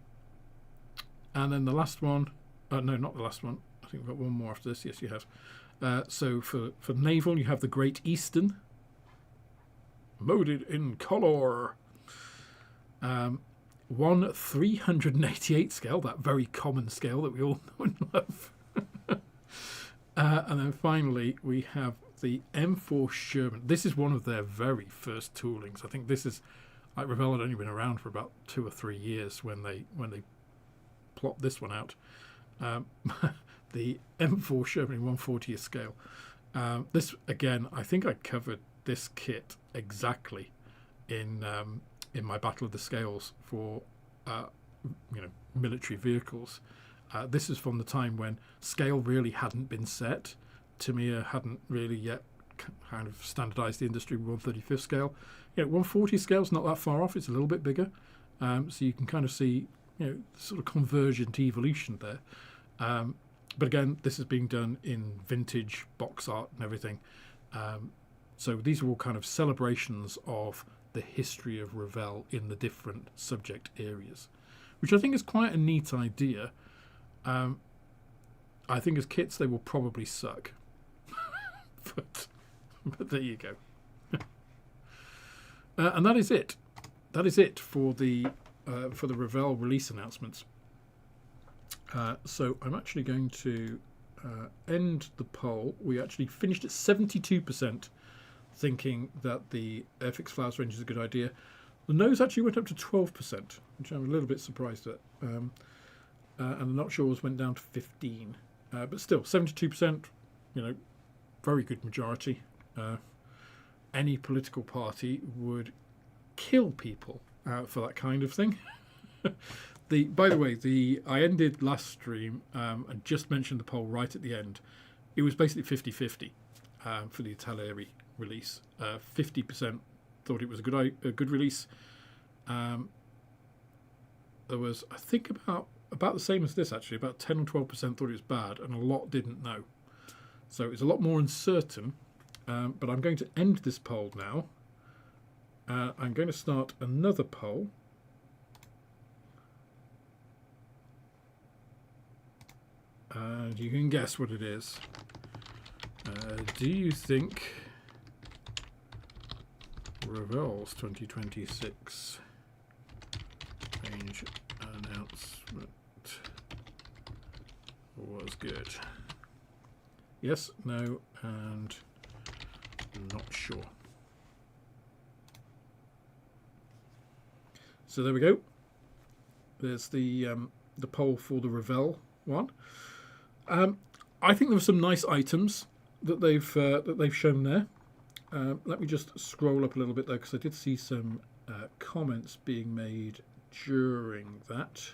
then the last one. No, not the last one. I think we've got one more after this. Yes, you have. So for naval, you have the Great Eastern, moded in colour. 1/388 scale, that very common scale that we all know and love. And then finally, we have the M4 Sherman. This is one of their very first toolings. I think this is, like, Revell had only been around for about 2 or 3 years when they plopped this one out. The M4 Sherman in 1/40th scale. This, again, I think I covered this kit exactly in my Battle of the Scales for military vehicles. This is from the time when scale really hadn't been set. Tamiya hadn't really yet kind of standardized the industry with 1/35th scale. 1/40 scale is not that far off. It's a little bit bigger, so you can kind of see sort of convergent evolution there. But again, this is being done in vintage box art and everything. So these are all kind of celebrations of the history of Revell in the different subject areas, which I think is quite a neat idea. I think as kits they will probably suck, but there you go. And that is it. That is it for the Revell release announcements. So I'm actually going to end the poll. We actually finished at 72%. Thinking that the Airfix Flowers range is a good idea. The nose actually went up to 12%, which I'm a little bit surprised at. And the not sure's went down to 15%. But still, 72%, very good majority. Any political party would kill people for that kind of thing. By the way, I ended last stream and just mentioned the poll right at the end. It was basically 50-50 for the Italeri release. 50% thought it was a good release. There was, I think, about the same as this actually. About 10 or 12% thought it was bad, and a lot didn't know. So it's a lot more uncertain. But I'm going to end this poll now. I'm going to start another poll. And you can guess what it is. Do you think Revell's 2026 range announcement was good? Yes, no, and not sure. So there we go. There's the poll for the Revel one. I think there were some nice items that they've shown there. Let me just scroll up a little bit though, because I did see some comments being made during that.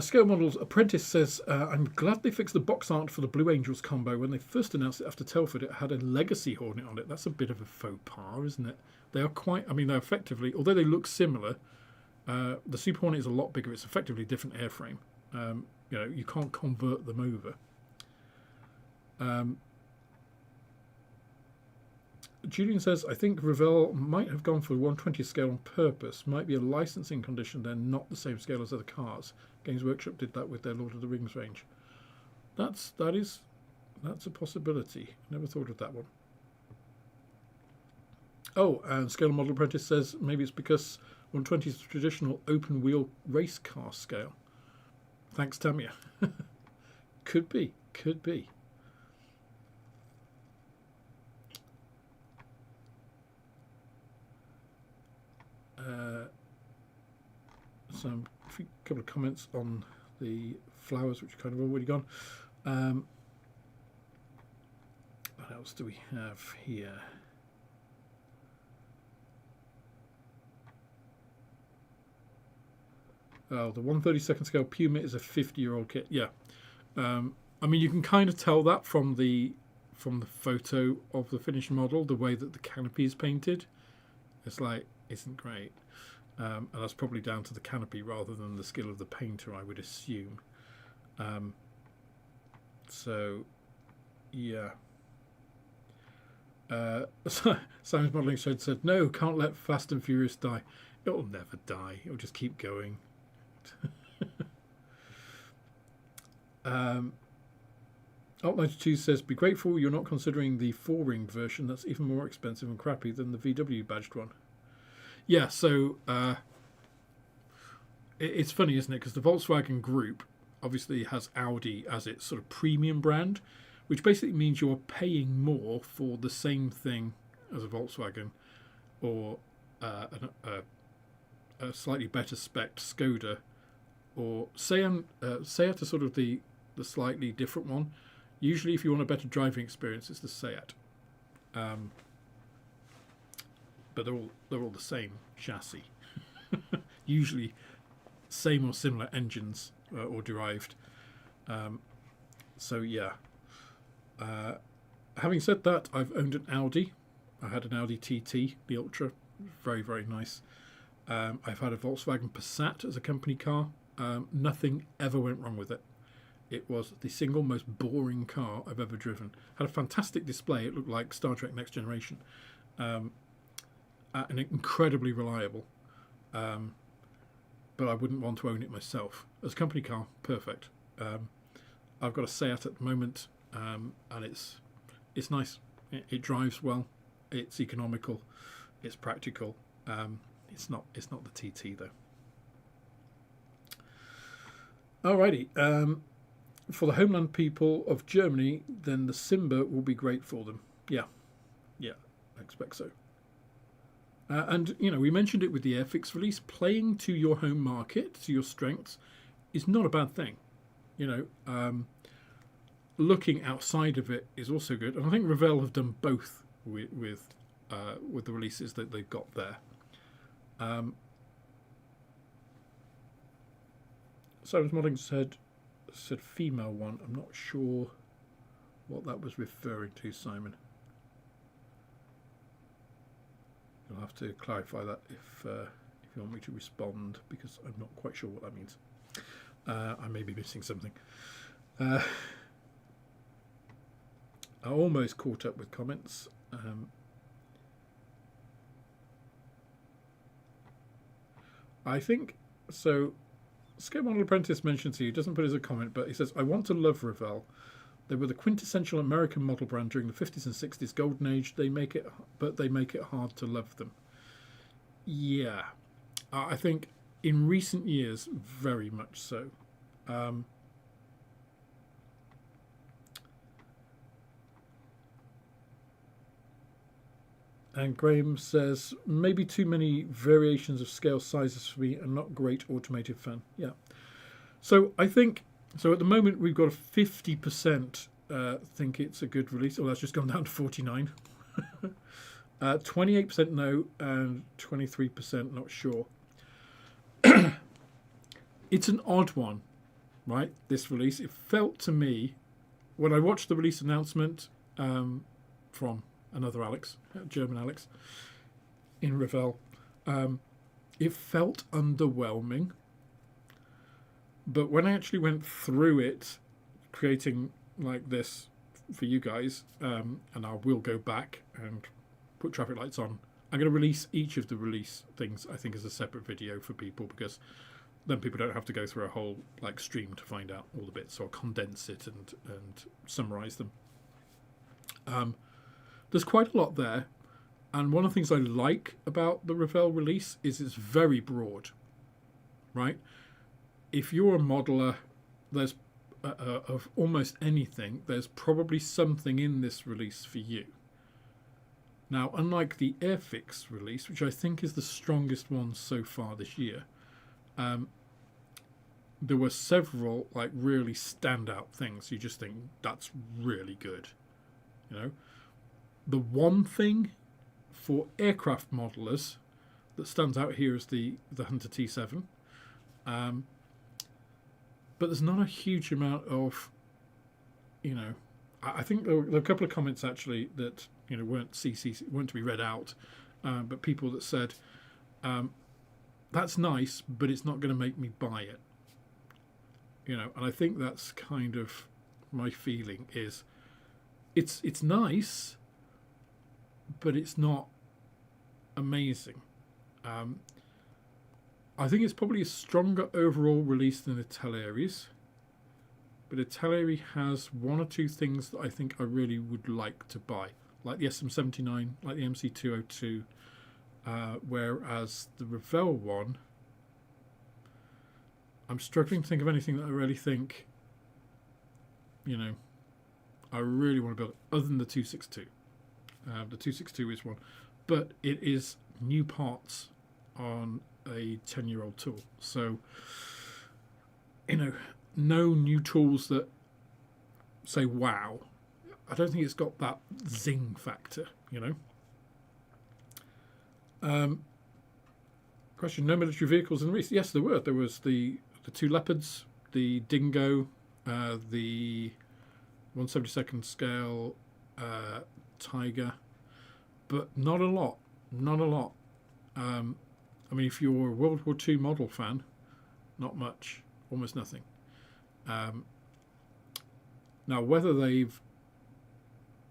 Scale Models Apprentice says, I'm glad they fixed the box art for the Blue Angels combo. When they first announced it after Telford, it had a Legacy Hornet on it. That's a bit of a faux pas, isn't it? They are quite, I mean, they're effectively, although they look similar, the Super Hornet is a lot bigger. It's effectively a different airframe. You know, you can't convert them over. Julian says, I think Revell might have gone for a 120 scale on purpose. Might be a licensing condition, then not the same scale as other cars. Games Workshop did that with their Lord of the Rings range. That's a possibility. Never thought of that one. Oh, and Scale Model Apprentice says maybe it's because 120 is the traditional open wheel race car scale. Thanks, Tamia. Could be. Some couple of comments on the flowers, which are kind of already gone. What else do we have here? Oh, the 1/32 scale Puma is a 50-year-old kit. Yeah, I mean you can kind of tell that from the photo of the finished model, the way that the canopy is painted. It's like, isn't great. And that's probably down to the canopy rather than the skill of the painter, I would assume. So, yeah. Simon's Modelling Shed said, no, can't let Fast and Furious die. It'll never die. It'll just keep going. Alt92 says, be grateful you're not considering the 4-ring version. That's even more expensive and crappy than the VW badged one. Yeah, so it's funny, isn't it? Because the Volkswagen Group obviously has Audi as its sort of premium brand, which basically means you're paying more for the same thing as a Volkswagen or a slightly better spec Skoda, or Seat is sort of the slightly different one. Usually, if you want a better driving experience, it's the Seat. But they're all the same chassis. Usually, same or similar engines or derived. So yeah. Having said that, I've owned an Audi. I had an Audi TT, the Ultra, very, very nice. I've had a Volkswagen Passat as a company car. Nothing ever went wrong with it. It was the single most boring car I've ever driven. Had a fantastic display. It looked like Star Trek Next Generation. And incredibly reliable. But I wouldn't want to own it myself. As a company car, perfect. I've got a Seat at the moment, and it's nice. It drives well. It's economical. It's practical. It's not the TT though. Alrighty. For the homeland people of Germany, then the Simba will be great for them. Yeah, I expect so. And, you know, we mentioned it with the Airfix release. Playing to your home market, to your strengths, is not a bad thing. You know, looking outside of it is also good. And I think Revel have done both with the releases that they've got there. Simon's Modding said female one. I'm not sure what that was referring to, Simon. You'll have to clarify that if you want me to respond, because I'm not quite sure what that means. I may be missing something. I almost caught up with comments. I think so. Scale Model Apprentice mentions here, he doesn't put it as a comment, but he says, I want to love Revel, They were the quintessential American model brand during the 50s and 60s golden age. They make it hard to love them. Yeah, I think in recent years, very much so. And Graham says, maybe too many variations of scale sizes for me and not great automated fan. Yeah. So I think, so at the moment we've got a 50% think it's a good release. Oh, that's just gone down to 49. 28% no and 23% not sure. It's an odd one, right? This release. It felt to me, when I watched the release announcement from another Alex, German Alex, in Revel, it felt underwhelming. But when I actually went through it, creating like this for you guys, and I will go back and put traffic lights on. I'm going to release each of the release things, I think, as a separate video for people, because then people don't have to go through a whole like stream to find out all the bits. So I'll condense it and summarize them. There's quite a lot there, and one of the things I like about the Revel release is it's very broad, right? If you're a modeler, there's of almost anything, there's probably something in this release for you. Now, unlike the Airfix release, which I think is the strongest one so far this year, there were several like really standout things. You just think that's really good, you know. The one thing for aircraft modelers that stands out here is the Hunter T7. But there's not a huge amount of, you know, I think there were a couple of comments actually that, you know, weren't to be read out, but people that said, that's nice, but it's not going to make me buy it. You know, and I think that's kind of my feeling is it's nice, but it's not amazing. I think it's probably a stronger overall release than a Teleris, but a Teleri has one or two things that I think I really would like to buy, like the SM79, like the MC202, whereas the Revel one, I'm struggling to think of anything that I really think, you know, I really want to build, other than the 262. The 262 is one, but it is new parts on a 10-year-old tool. So, you know, no new tools that say wow. I don't think it's got that zing factor, you know. Question, no military vehicles in the release? Yes, there were. There was the two Leopards, the Dingo, the 1/72 scale Tiger, but not a lot. Not a lot. I mean, if you're a World War II model fan, not much, almost nothing. Now, whether they've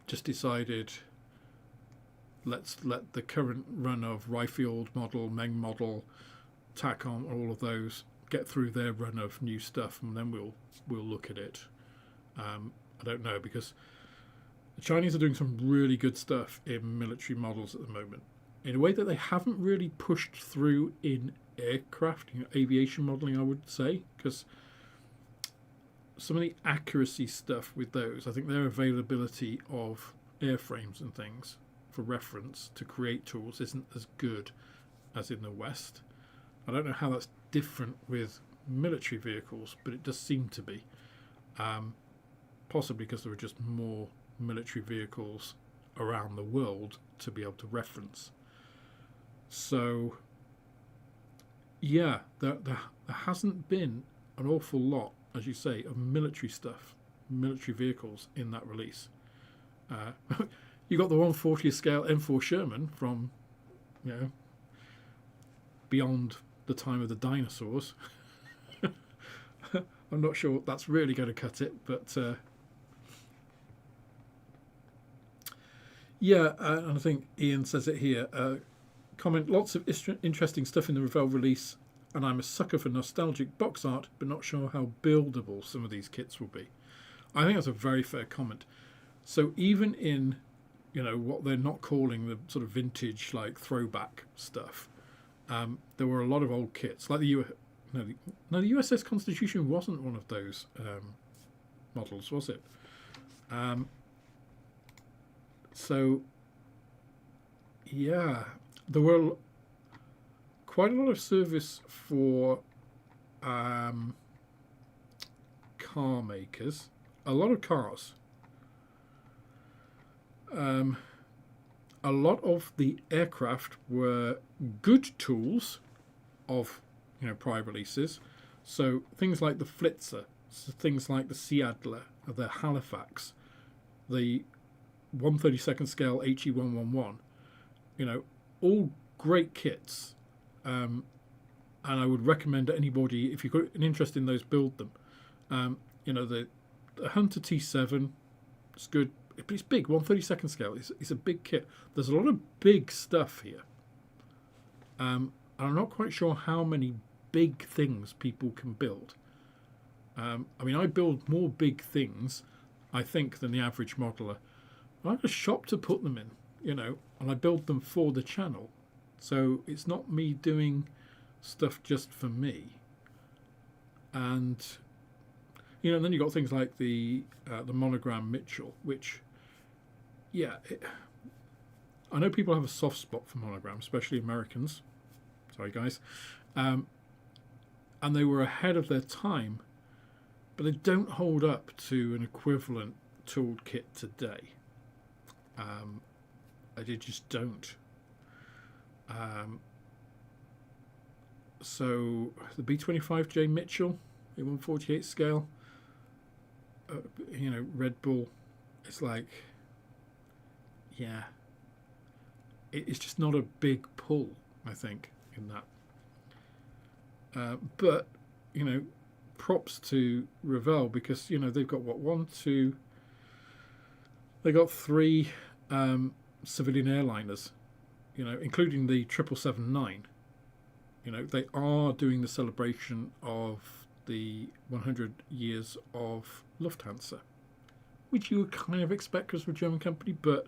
just decided, let's let the current run of Ryfield model, Meng model, tack on all of those, get through their run of new stuff, and then we'll look at it. I don't know, because the Chinese are doing some really good stuff in military models at the moment, in a way that they haven't really pushed through in aircraft, you know, aviation modelling, I would say, because some of the accuracy stuff with those, I think their availability of airframes and things for reference to create tools isn't as good as in the West. I don't know how that's different with military vehicles, but it does seem to be. Possibly because there are just more military vehicles around the world to be able to reference. So, yeah, there hasn't been an awful lot, as you say, of military stuff, military vehicles in that release. You got the 1/40th scale M4 Sherman from, you know, beyond the time of the dinosaurs. I'm not sure that's really going to cut it, but yeah, and I think Ian says it here. Comment, lots of interesting stuff in the Revel release, and I'm a sucker for nostalgic box art, but not sure how buildable some of these kits will be. I think that's a very fair comment. So even in, what they're not calling the sort of vintage, like throwback stuff, there were a lot of old kits, like the USS Constitution wasn't one of those models, was it? So yeah, there were quite a lot of service for car makers, a lot of cars. A lot of the aircraft were good tools of prior releases. So things like the Flitzer, so things like the Sea Adler, the Halifax, the 1/32 scale HE111, all great kits. And I would recommend to anybody, if you've got an interest in those, build them. The Hunter T7, it's good. It's big, 1/32 scale. It's a big kit. There's a lot of big stuff here. And I'm not quite sure how many big things people can build. I build more big things, I think, than the average modeler. I have a shop to put them in, and I build them for the channel. So it's not me doing stuff just for me. And, and then you've got things like the Monogram Mitchell, which, I know people have a soft spot for Monogram, especially Americans. Sorry, guys. And they were ahead of their time, but they don't hold up to an equivalent tooled kit today. They just don't. So the B25J Mitchell, a 1/48 scale, Red Bull, it's like, it's just not a big pull, I think, in that. But, props to Revell, because, they've got they got 3 civilian airliners, including the 777-9. They are doing the celebration of the 100 years of Lufthansa, which you would kind of expect because we're a German company, but,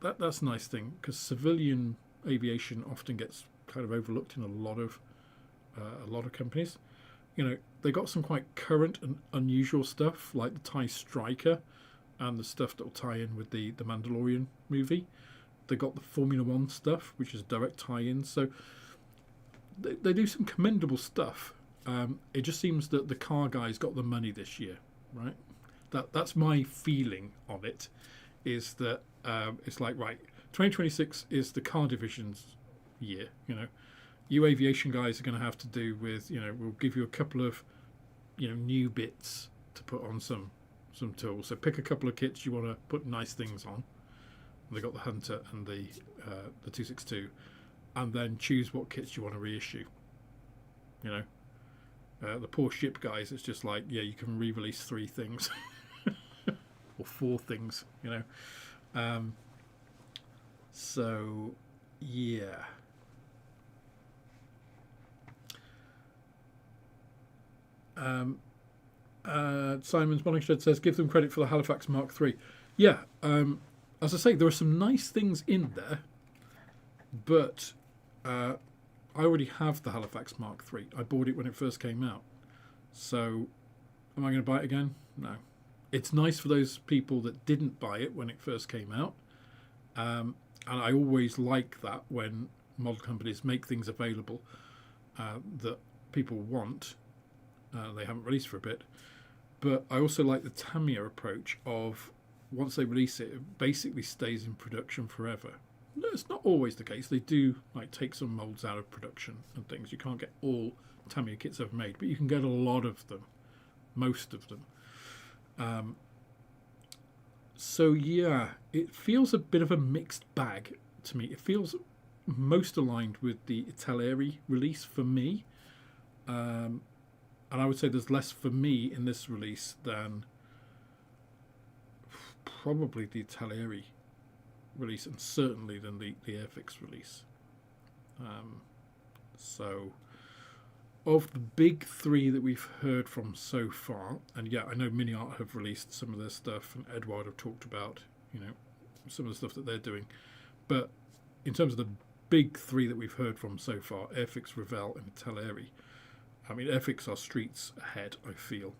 that's a nice thing, because civilian aviation often gets kind of overlooked in a lot of companies. They got some quite current and unusual stuff, like the TIE Striker and the stuff that will tie in with the Mandalorian movie. They got the Formula One stuff, which is direct tie-in. So they do some commendable stuff. It just seems that the car guys got the money this year, right? That's my feeling of it, is that it's like, right, 2026 is the car division's year. You aviation guys are going to have to do with, we'll give you a couple of, new bits to put on some tools. So pick a couple of kits you want to put nice things on. They got the Hunter and the 262, and then choose what kits you want to reissue. The poor ship guys, it's just like, you can re-release 3 things or 4 things. So yeah. Simon's Moningshed says, give them credit for the Halifax Mark III. Yeah, as I say, there are some nice things in there, but I already have the Halifax Mark III. I bought it when it first came out. So am I going to buy it again? No. It's nice for those people that didn't buy it when it first came out. And I always like that when model companies make things available that people want. They haven't released for a bit. But I also like the Tamiya approach of, once they release it, it basically stays in production forever. No, it's not always the case. They do take some molds out of production and things. You can't get all Tamiya kits ever made, but you can get a lot of them, most of them. So yeah, it feels a bit of a mixed bag to me. It feels most aligned with the Italeri release for me. And I would say there's less for me in this release than probably the Italeri release, and certainly than the Airfix release. So of the big three that we've heard from so far, and yeah, I know Mini Art have released some of their stuff, and Edward have talked about, some of the stuff that they're doing. But in terms of the big three that we've heard from so far, Airfix, Revell, and Teleri. I mean, Airfix are streets ahead, I feel.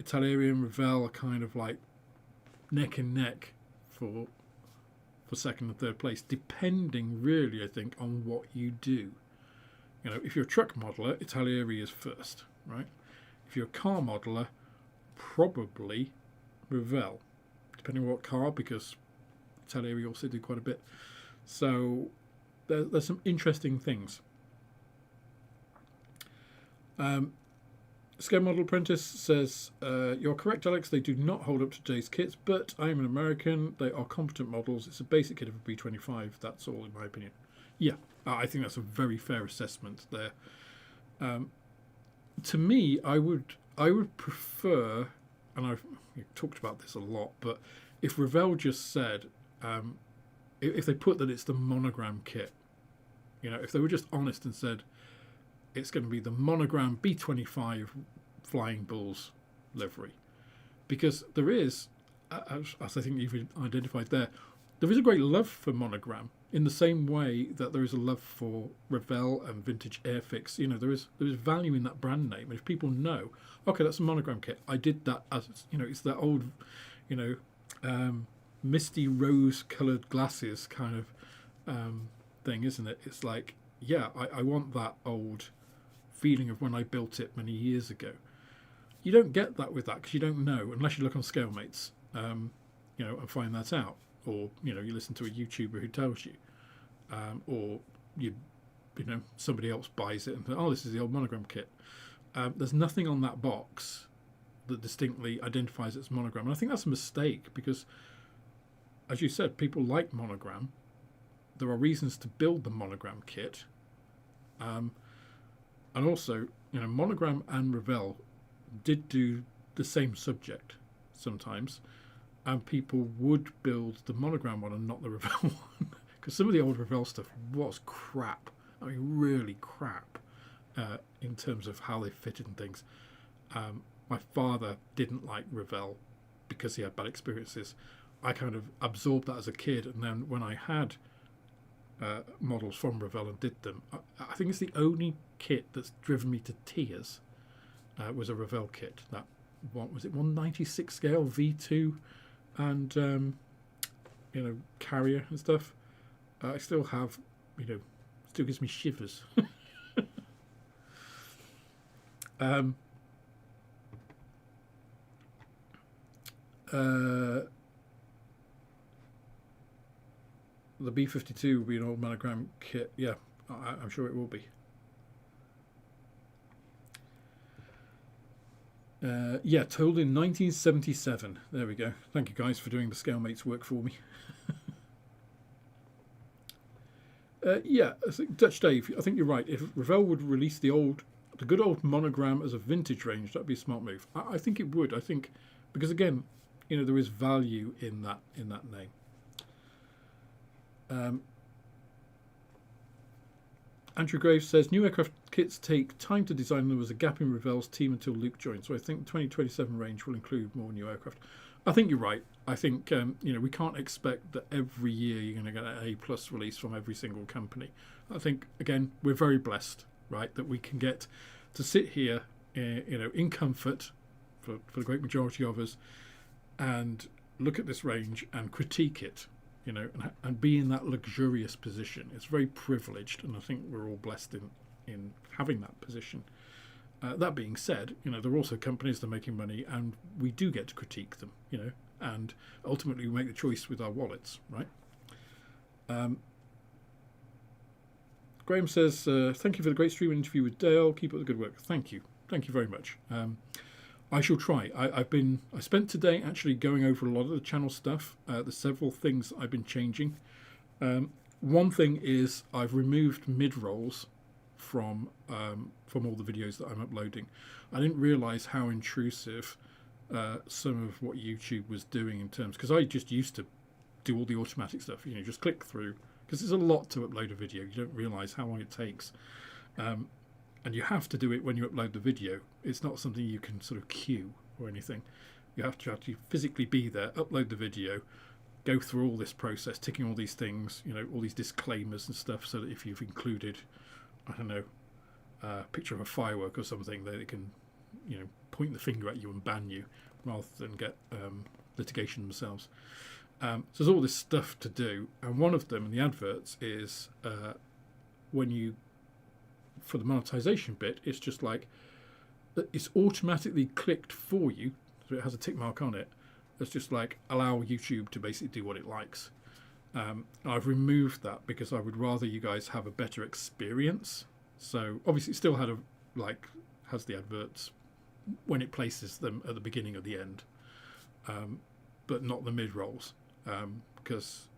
Teleri and Revell are kind of like neck and neck for second and third place, depending really, I think, on what you do. If you're a truck modeler, Teleri is first, right? If you're a car modeler, probably Revell, depending on what car, because Teleri also do quite a bit. So there's some interesting things. Scale Model Apprentice says, you're correct, Alex, they do not hold up to today's kits, but I am an American, they are competent models, it's a basic kit of a B25, that's all in my opinion. Yeah, I think that's a very fair assessment there. To me, I would prefer, and I've talked about this a lot, but if Revell just said, if they put that it's the monogram kit, if they were just honest and said, it's going to be the monogram B25 Flying Bulls livery. Because there is, as I think you've identified there is a great love for monogram in the same way that there is a love for Revell and vintage Airfix. There is value in that brand name. And if people know, okay, that's a monogram kit. I did that as, it's that old, misty rose-coloured glasses kind of thing, isn't it? It's like, yeah, I want that old feeling of when I built it many years ago. You don't get that with that because you don't know unless you look on ScaleMates, and find that out, or you listen to a YouTuber who tells you, or somebody else buys it and thinks, oh, this is the old monogram kit. There's nothing on that box that distinctly identifies its monogram, and I think that's a mistake because, as you said, people like monogram. There are reasons to build the monogram kit. And also, Monogram and Revell did do the same subject sometimes, and people would build the Monogram one and not the Revell one, because some of the old Revell stuff was crap. I mean, really crap in terms of how they fitted and things. My father didn't like Revell because he had bad experiences. I kind of absorbed that as a kid, and then when I had models from Revell and did them, I think it's the only kit that's driven me to tears was a Revell kit. That, what was it, 196 scale V2 and carrier and stuff. I still have, still gives me shivers. The B52 will be an old monogram kit. Yeah, I'm sure it will be. Yeah, told in 1977. There we go. Thank you guys for doing the ScaleMates work for me. Yeah, I think Dutch Dave, I think you're right. If Revell would release the good old monogram as a vintage range, that'd be a smart move. I think it would. I think because again, there is value in that name. Andrew Graves says new aircraft kits take time to design, and there was a gap in Revell's team until Luke joined. So I think the 2027 range will include more new aircraft. I think you're right. I think we can't expect that every year you're going to get an A+ release from every single company. I think again we're very blessed, right, that we can get to sit here, in comfort for the great majority of us, and look at this range and critique it. And be in that luxurious position. It's very privileged, and I think we're all blessed in having that position. That being said, there are also companies that are making money, and we do get to critique them, and ultimately we make the choice with our wallets, right? Graham says, thank you for the great stream interview with Dale. Keep up the good work. Thank you. Thank you very much. I shall try. I spent today actually going over a lot of the channel stuff. There's several things I've been changing. One thing is I've removed mid-rolls from all the videos that I'm uploading. I didn't realise how intrusive some of what YouTube was doing in terms, because I just used to do all the automatic stuff. Just click through, because there's a lot to upload a video. You don't realise how long it takes. And you have to do it when you upload the video. It's not something you can sort of queue or anything. You have to actually physically be there, upload the video, go through all this process, ticking all these things, all these disclaimers and stuff, so that if you've included, I don't know, a picture of a firework or something, they can, point the finger at you and ban you rather than get litigation themselves. So there's all this stuff to do, and one of them in the adverts is when you, for the monetization bit, it's just like it's automatically clicked for you, so it has a tick mark on it. It's just like allow YouTube to basically do what it likes. I've removed that because I would rather you guys have a better experience. So obviously it still has the adverts when it places them at the beginning or the end, but not the mid rolls, because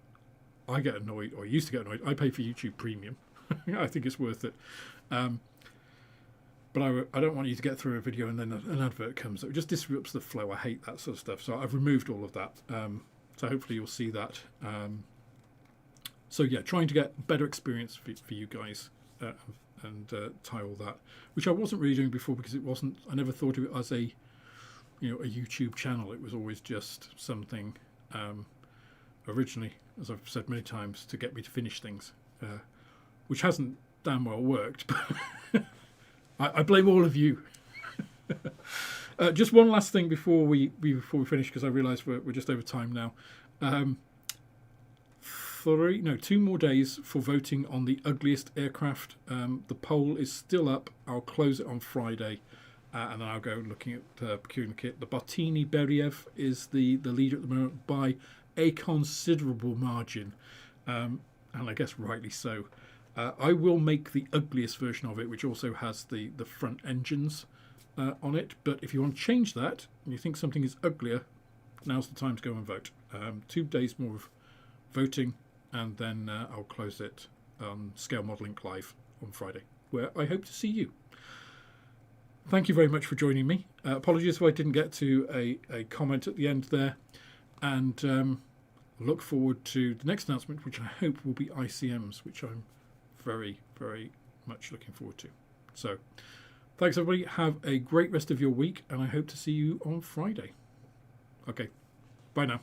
I get annoyed, or used to get annoyed. I pay for YouTube Premium. I think it's worth it. But I don't want you to get through a video and then an advert comes. It just disrupts the flow. I hate that sort of stuff. So I've removed all of that. So hopefully you'll see that. So yeah, trying to get better experience for you guys and tie all that, which I wasn't really doing before because I never thought of it as a YouTube channel. It was always just something originally, as I've said many times, to get me to finish things, which hasn't damn well worked. But I blame all of you. Just one last thing before we finish, because I realise we're just over time now. 2 more days for voting on the ugliest aircraft. The poll is still up. I'll close it on Friday, and then I'll go looking at procuring the kit. The Bartini Beriev is the leader at the moment by a considerable margin, and I guess rightly so. I will make the ugliest version of it, which also has the front engines on it. But if you want to change that and you think something is uglier, now's the time to go and vote. 2 days more of voting, and then I'll close it on Scale Modelling Live on Friday, where I hope to see you. Thank you very much for joining me. Apologies if I didn't get to a comment at the end there, and look forward to the next announcement, which I hope will be ICMs, which I'm very, very much looking forward to. So thanks everybody, have a great rest of your week, and I hope to see you on Friday. Okay, bye now.